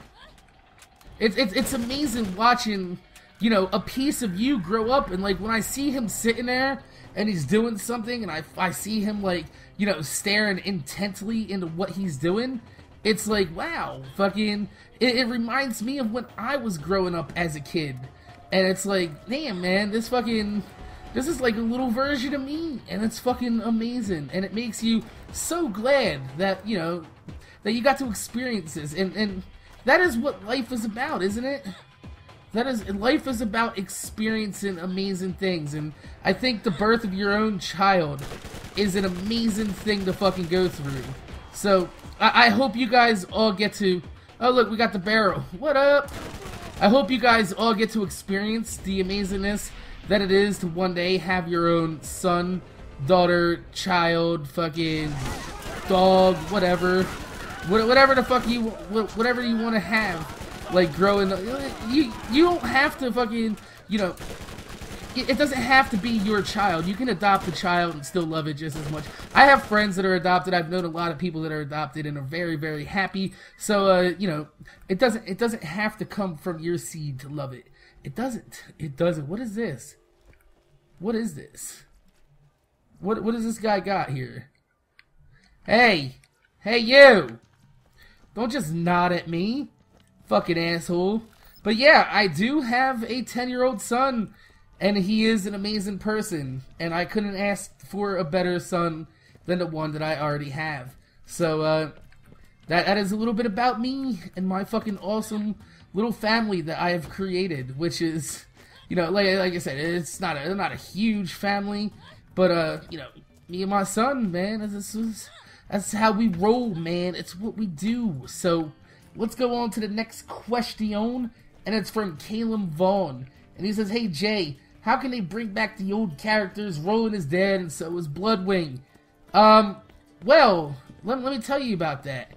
It's amazing watching, you know, a piece of you grow up, and like when I see him sitting there and he's doing something, and I see him, like, you know, staring intently into what he's doing, it's like, wow, fucking, it reminds me of when I was growing up as a kid. And it's like, damn, man, this is like a little version of me, and it's fucking amazing, and it makes you so glad that, you know, that you got to experience this, and that is what life is about, isn't it? Life is about experiencing amazing things, and I think the birth of your own child is an amazing thing to fucking go through. So, I hope you guys all get to, oh look, we got the barrel, what up? I hope you guys all get to experience the amazingness that it is to one day have your own son, daughter, child, fucking dog, whatever the fuck whatever you want to have, like, growing up. You don't have to fucking, you know, it doesn't have to be your child. You can adopt a child and still love it just as much. I have friends that are adopted. I've known a lot of people that are adopted and are very, very happy. So, you know, it doesn't have to come from your seed to love it. It doesn't. What is this? What is this? What does this guy got here? Hey you! Don't just nod at me, fucking asshole. But yeah, I do have a 10-year-old son. and he is an amazing person, and I couldn't ask for a better son than the one that I already have. So, that is a little bit about me and my fucking awesome little family that I have created, which is, you know, like I said, it's not a huge family, but, you know, me and my son, man, that's how we roll, man. It's what we do. So, let's go on to the next question, and it's from Caleb Vaughn. And he says, hey, Jay, how can they bring back the old characters? Roland is dead, and so is Bloodwing. Well, let me tell you about that.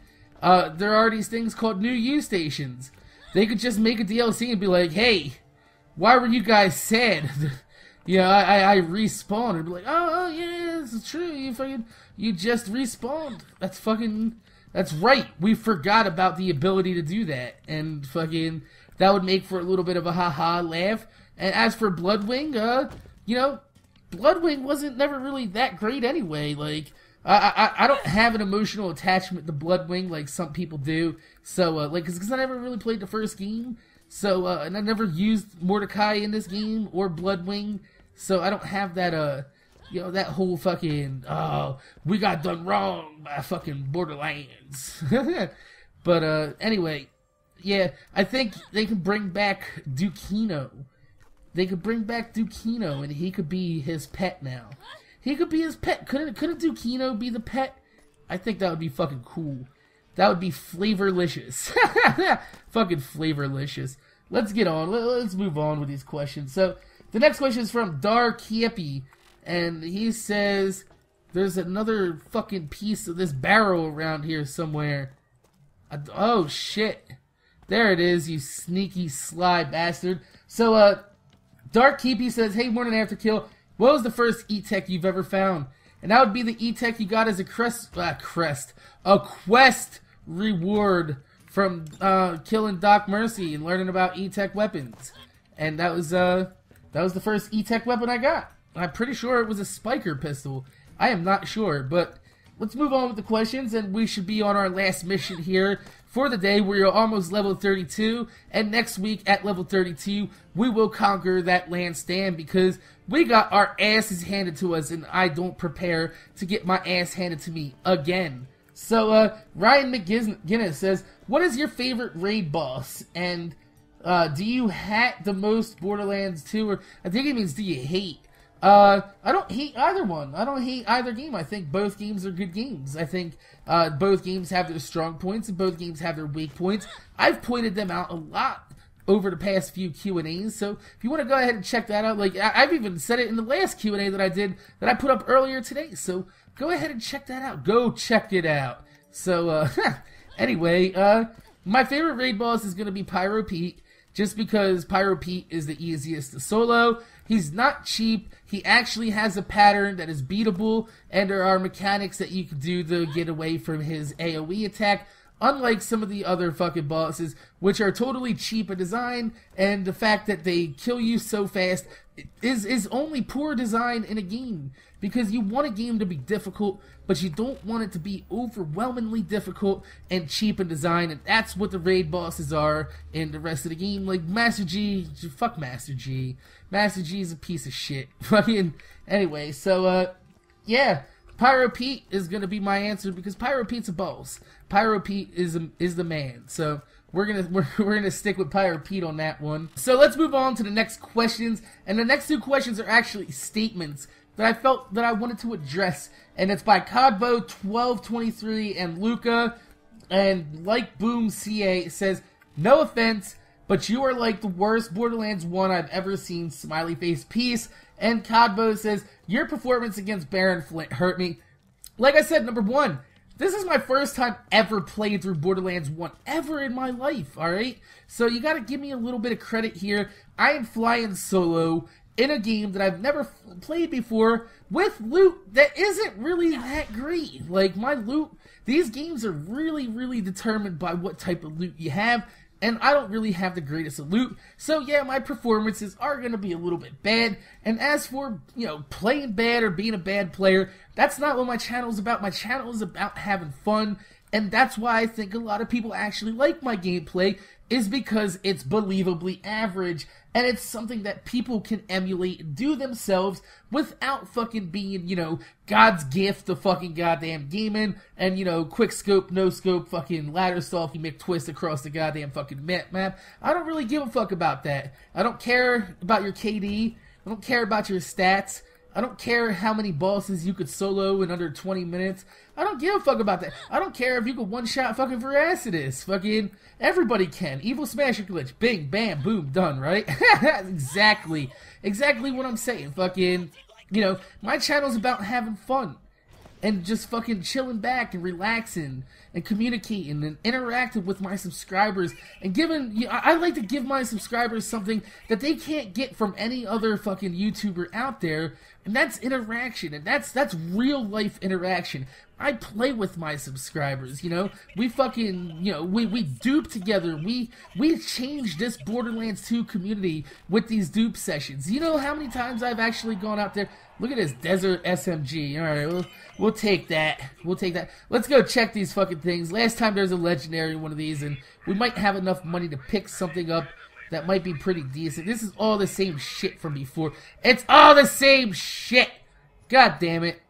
There are these things called new U stations. They could just make a DLC and be like, hey, why were you guys sad? You know, I respawned and be like, oh yeah, this is true. You just respawned. That's right. We forgot about the ability to do that, and fucking that would make for a little bit of a haha laugh. And as for Bloodwing, you know, Bloodwing wasn't never really that great anyway. Like, I don't have an emotional attachment to Bloodwing like some people do. So, like, because I never really played the first game. So, and I never used Mordecai in this game or Bloodwing. So I don't have that, you know, that whole fucking, oh, we got done wrong by fucking Borderlands. But, anyway, yeah, I think they can bring back Dukino. They could bring back Dukino, and he could be his pet now. He could be his pet. Couldn't Dukino be the pet? I think that would be fucking cool. That would be flavorlicious. Fucking flavorlicious. Let's get on. Let's move on with these questions. So, the next question is from Dar Kiepi, and he says, there's another fucking piece of this barrel around here somewhere. Oh, shit. There it is, you sneaky, sly bastard. So, Dark Keepy says, hey, Morning After Kill, what was the first E-Tech you've ever found? And that would be the E-Tech you got as a quest reward from killing Doc Mercy and learning about E-Tech weapons. And that was the first E-Tech weapon I got. I'm pretty sure it was a spiker pistol. I am not sure, but let's move on with the questions, and we should be on our last mission here for the day. We're almost level 32, and next week at level 32, we will conquer that land stand because we got our asses handed to us, and I don't prepare to get my ass handed to me again. So, Ryan McGinnis says, what is your favorite raid boss? And, do you hat the most Borderlands 2? Or, I think it means do you hate? I don't hate either one. I don't hate either game. I think both games are good games. I think both games have their strong points and both games have their weak points. I've pointed them out a lot over the past few Q&As, so if you want to go ahead and check that out, like, I've even said it in the last Q&A that I did, that I put up earlier today, so go ahead and check that out. Go check it out. So, anyway, my favorite raid boss is going to be Pyro Pete, just because Pyro Pete is the easiest to solo. He's not cheap. He actually has a pattern that is beatable, and there are mechanics that you can do to get away from his AoE attack, unlike some of the other fucking bosses, which are totally cheap in design, and the fact that they kill you so fast is only poor design in a game. Because you want a game to be difficult, but you don't want it to be overwhelmingly difficult and cheap in design, and that's what the raid bosses are in the rest of the game. Like, Master G, fuck Master G. Master G is a piece of shit. Fucking, anyway, so, yeah, Pyro Pete is gonna be my answer, because Pyro Pete's a boss. Pyro Pete is the man, so we're gonna stick with Pyro Pete on that one. So let's move on to the next questions, and the next two questions are actually statements that I felt that I wanted to address, and it's by Codbo1223 and Luca, and like Boom CA says, no offense, but you are like the worst Borderlands 1 I've ever seen, smiley face peace. And Codbo says, your performance against Baron Flint hurt me. Like I said, number one, this is my first time ever playing through Borderlands 1 ever in my life, alright? So you gotta give me a little bit of credit here. I am flying solo in a game that I've never played before with loot that isn't really that great. Like, my loot, these games are really, really determined by what type of loot you have, and I don't really have the greatest of loot. So yeah, my performances are going to be a little bit bad, and as for, you know, playing bad or being a bad player, that's not what my channel is about. My channel is about having fun, And that's why I think a lot of people actually like my gameplay, is because it's believably average, and it's something that people can emulate and do themselves without fucking being, you know, God's gift to fucking goddamn gaming, and, you know, quick scope, no scope, fucking ladder stalky McTwist across the goddamn fucking map. I don't really give a fuck about that. I don't care about your KD, I don't care about your stats, I don't care how many bosses you could solo in under 20 minutes. I don't give a fuck about that. I don't care if you could one-shot fucking Veracitus. Fucking everybody can. Evil Smasher Glitch. Bing, bam, boom, done, right? Exactly what I'm saying. Fucking, you know, my channel's about having fun. And just fucking chilling back and relaxing and communicating and interacting with my subscribers and giving, you know, I like to give my subscribers something that they can't get from any other fucking YouTuber out there, and that's interaction, and that's real life interaction. I play with my subscribers, you know. We fucking, you know, we dupe together. We changed this Borderlands 2 community with these dupe sessions. You know how many times I've actually gone out there? Look at this Desert SMG. Alright, we'll take that. We'll take that. Let's go check these fucking things. Last time there's a legendary one of these, and we might have enough money to pick something up that might be pretty decent. This is all the same shit from before. It's all the same shit! God damn it.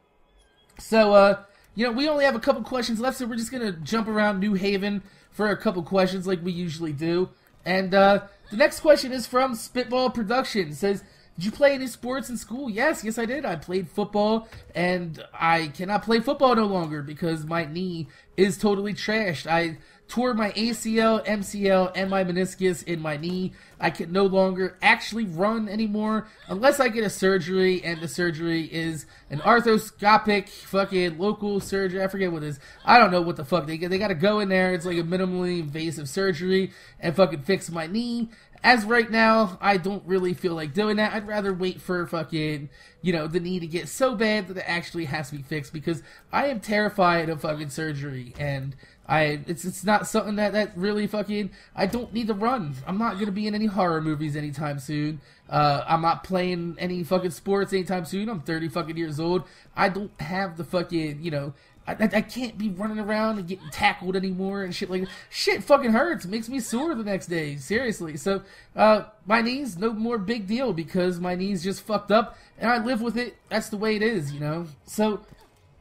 So, you know, we only have a couple questions left, so we're just gonna jump around New Haven for a couple questions like we usually do. And, the next question is from Spitball Productions. It says, did you play any sports in school? Yes, I did. I played football, and I cannot play football no longer because my knee is totally trashed. I tore my ACL, MCL, and my meniscus in my knee. I can no longer actually run anymore unless I get a surgery, and the surgery is an arthroscopic fucking local surgery. I forget what it is. I don't know what the fuck. They gotta go in there. It's like a minimally invasive surgery and fucking fix my knee. As right now, I don't really feel like doing that. I'd rather wait for fucking, you know, the knee to get so bad that it actually has to be fixed, because I am terrified of fucking surgery, and it's not something that really fucking, I don't need to run. I'm not gonna be in any horror movies anytime soon. I'm not playing any fucking sports anytime soon. I'm 30 fucking years old. I don't have the fucking, you know, I can't be running around and getting tackled anymore and shit like that. Shit fucking hurts. It makes me sore the next day. Seriously. So, my knee's no more big deal because my knee's just fucked up and I live with it. That's the way it is, you know? So,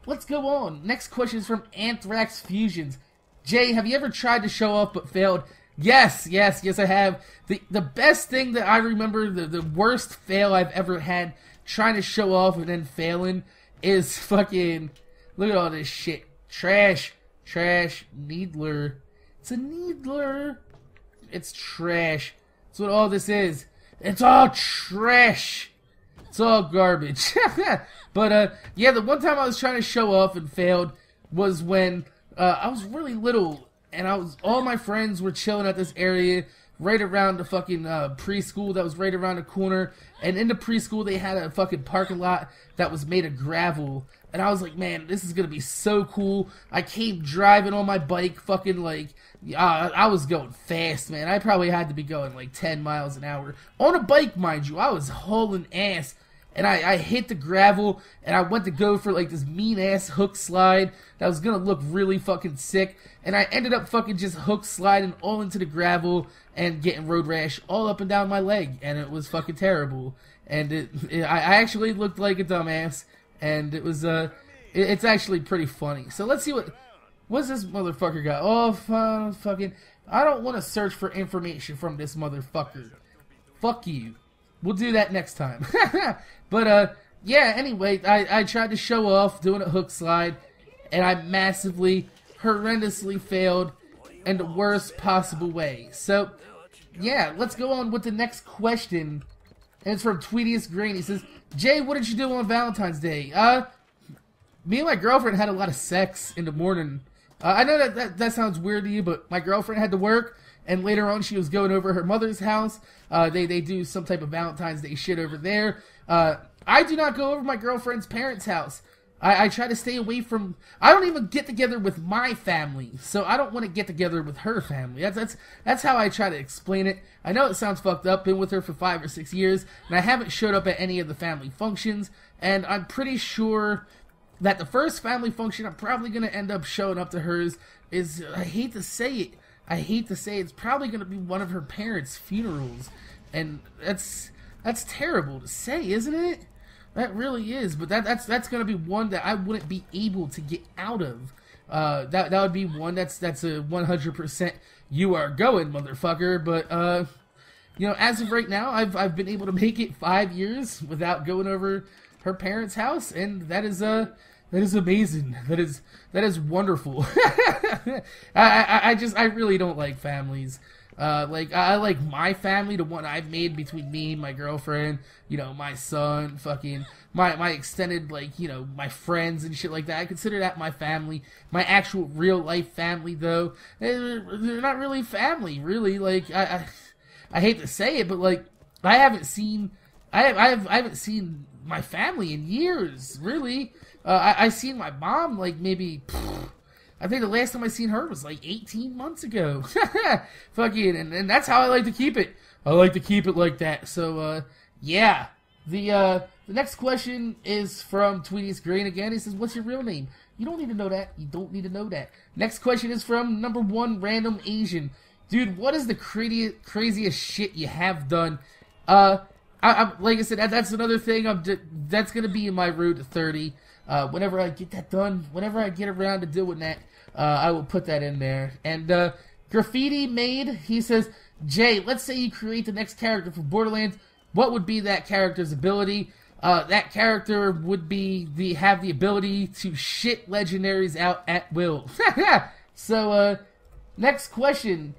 let's go on. Next question is from Anthrax Fusions. Jay, have you ever tried to show off but failed? Yes, I have. The best thing that I remember, the worst fail I've ever had trying to show off and then failing is fucking... Look at all this shit. Trash, needler. It's a needler. It's trash. That's what all this is. It's all trash. It's all garbage. But, yeah, the one time I was trying to show off and failed was when, I was really little, and all my friends were chilling at this area right around the fucking, preschool that was right around the corner, and in the preschool they had a fucking parking lot that was made of gravel. And I was like, man, this is gonna be so cool. I came driving on my bike, fucking like, I was going fast, man. I probably had to be going like 10 miles an hour. On a bike, mind you. I was hauling ass. And I hit the gravel, and I went to go for like this mean-ass hook slide that was gonna look really fucking sick. And I ended up fucking just hook sliding all into the gravel and getting road rash all up and down my leg. And it was fucking terrible. And I actually looked like a dumbass. And it was, it's actually pretty funny. So let's see what's this motherfucker got? Oh, fucking, I don't want to search for information from this motherfucker. Fuck you. We'll do that next time. But, yeah, anyway, I tried to show off doing a hook slide, and I massively, horrendously failed in the worst possible way. So, yeah, let's go on with the next question. And it's from Tweetiest Green. He says, Jay, what did you do on Valentine's Day? Me and my girlfriend had a lot of sex in the morning. I know that sounds weird to you, but my girlfriend had to work, and later on she was going over her mother's house. They do some type of Valentine's Day shit over there. I do not go over my girlfriend's parents' house. I try to stay away from... I don't even get together with my family, so I don't want to get together with her family. That's how I try to explain it. I know it sounds fucked up. Been with her for 5 or 6 years, and I haven't showed up at any of the family functions, and I'm pretty sure that the first family function I'm probably going to end up showing up to hers is, I hate to say it, it's probably going to be one of her parents' funerals. And that's terrible to say, isn't it? That really is. But that's going to be one that I wouldn't be able to get out of. That would be one that's a 100% you are going, motherfucker. But you know, as of right now, I've been able to make it 5 years without going over her parents' house, and that is amazing. That is wonderful. I really don't like families. Like, I like my family, the one I've made between me, my girlfriend, you know, my son, fucking, my extended, like, you know, my friends and shit like that. I consider that my family. My actual real life family, though, they're not really family, really. Like, I hate to say it, but, like, I haven't seen my family in years, really. I seen my mom, like, maybe, I think the last time I seen her was like 18 months ago. Fucking, and that's how I like to keep it. I like to keep it like that. So, yeah. The next question is from Tweety's Green again. He says, what's your real name? You don't need to know that. You don't need to know that. Next question is from number 1 Random Asian. Dude, what is the craziest shit you have done? Like I said, that's another thing. That's gonna be in my road to 30. Whenever I get that done, whenever I get around to doing that, I will put that in there. And Graffiti Made, he says, Jay, let's say you create the next character for Borderlands. What would be that character's ability? That character would have the ability to shit legendaries out at will. So, next question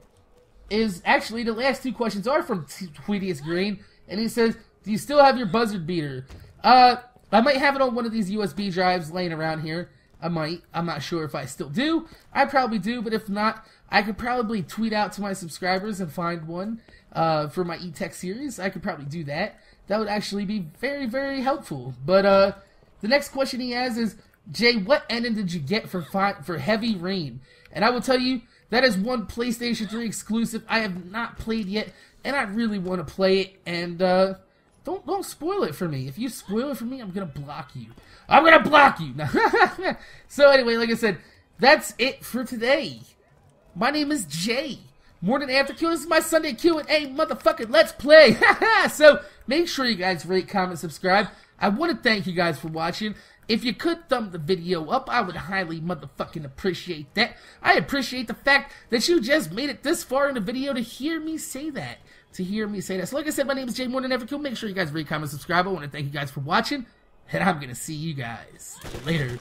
is actually the last 2 questions are from Tweetius Green, and he says, do you still have your buzzard beater? I might have it on one of these USB drives laying around here. I might. I'm not sure if I still do. I probably do, but if not, I could probably tweet out to my subscribers and find one for my E-Tech series. I could probably do that. That would actually be very, very helpful. But the next question he has is, Jay, what ending did you get for Heavy Rain? And I will tell you, that is one PlayStation 3 exclusive I have not played yet, and I really want to play it. And don't spoil it for me. If you spoil it for me, I'm gonna block you. I'm gonna block you. So anyway, like I said, that's it for today. My name is Jay. More than after Q. This is my Sunday Q&A, motherfucking Let's Play. So make sure you guys rate, comment, subscribe. I want to thank you guys for watching. If you could thumb the video up, I would highly motherfucking appreciate that. I appreciate the fact that you just made it this far in the video to hear me say that. So like I said, my name is Jay More Than Ever Kill. Make sure you guys rate, comment, subscribe. I want to thank you guys for watching, and I'm going to see you guys later.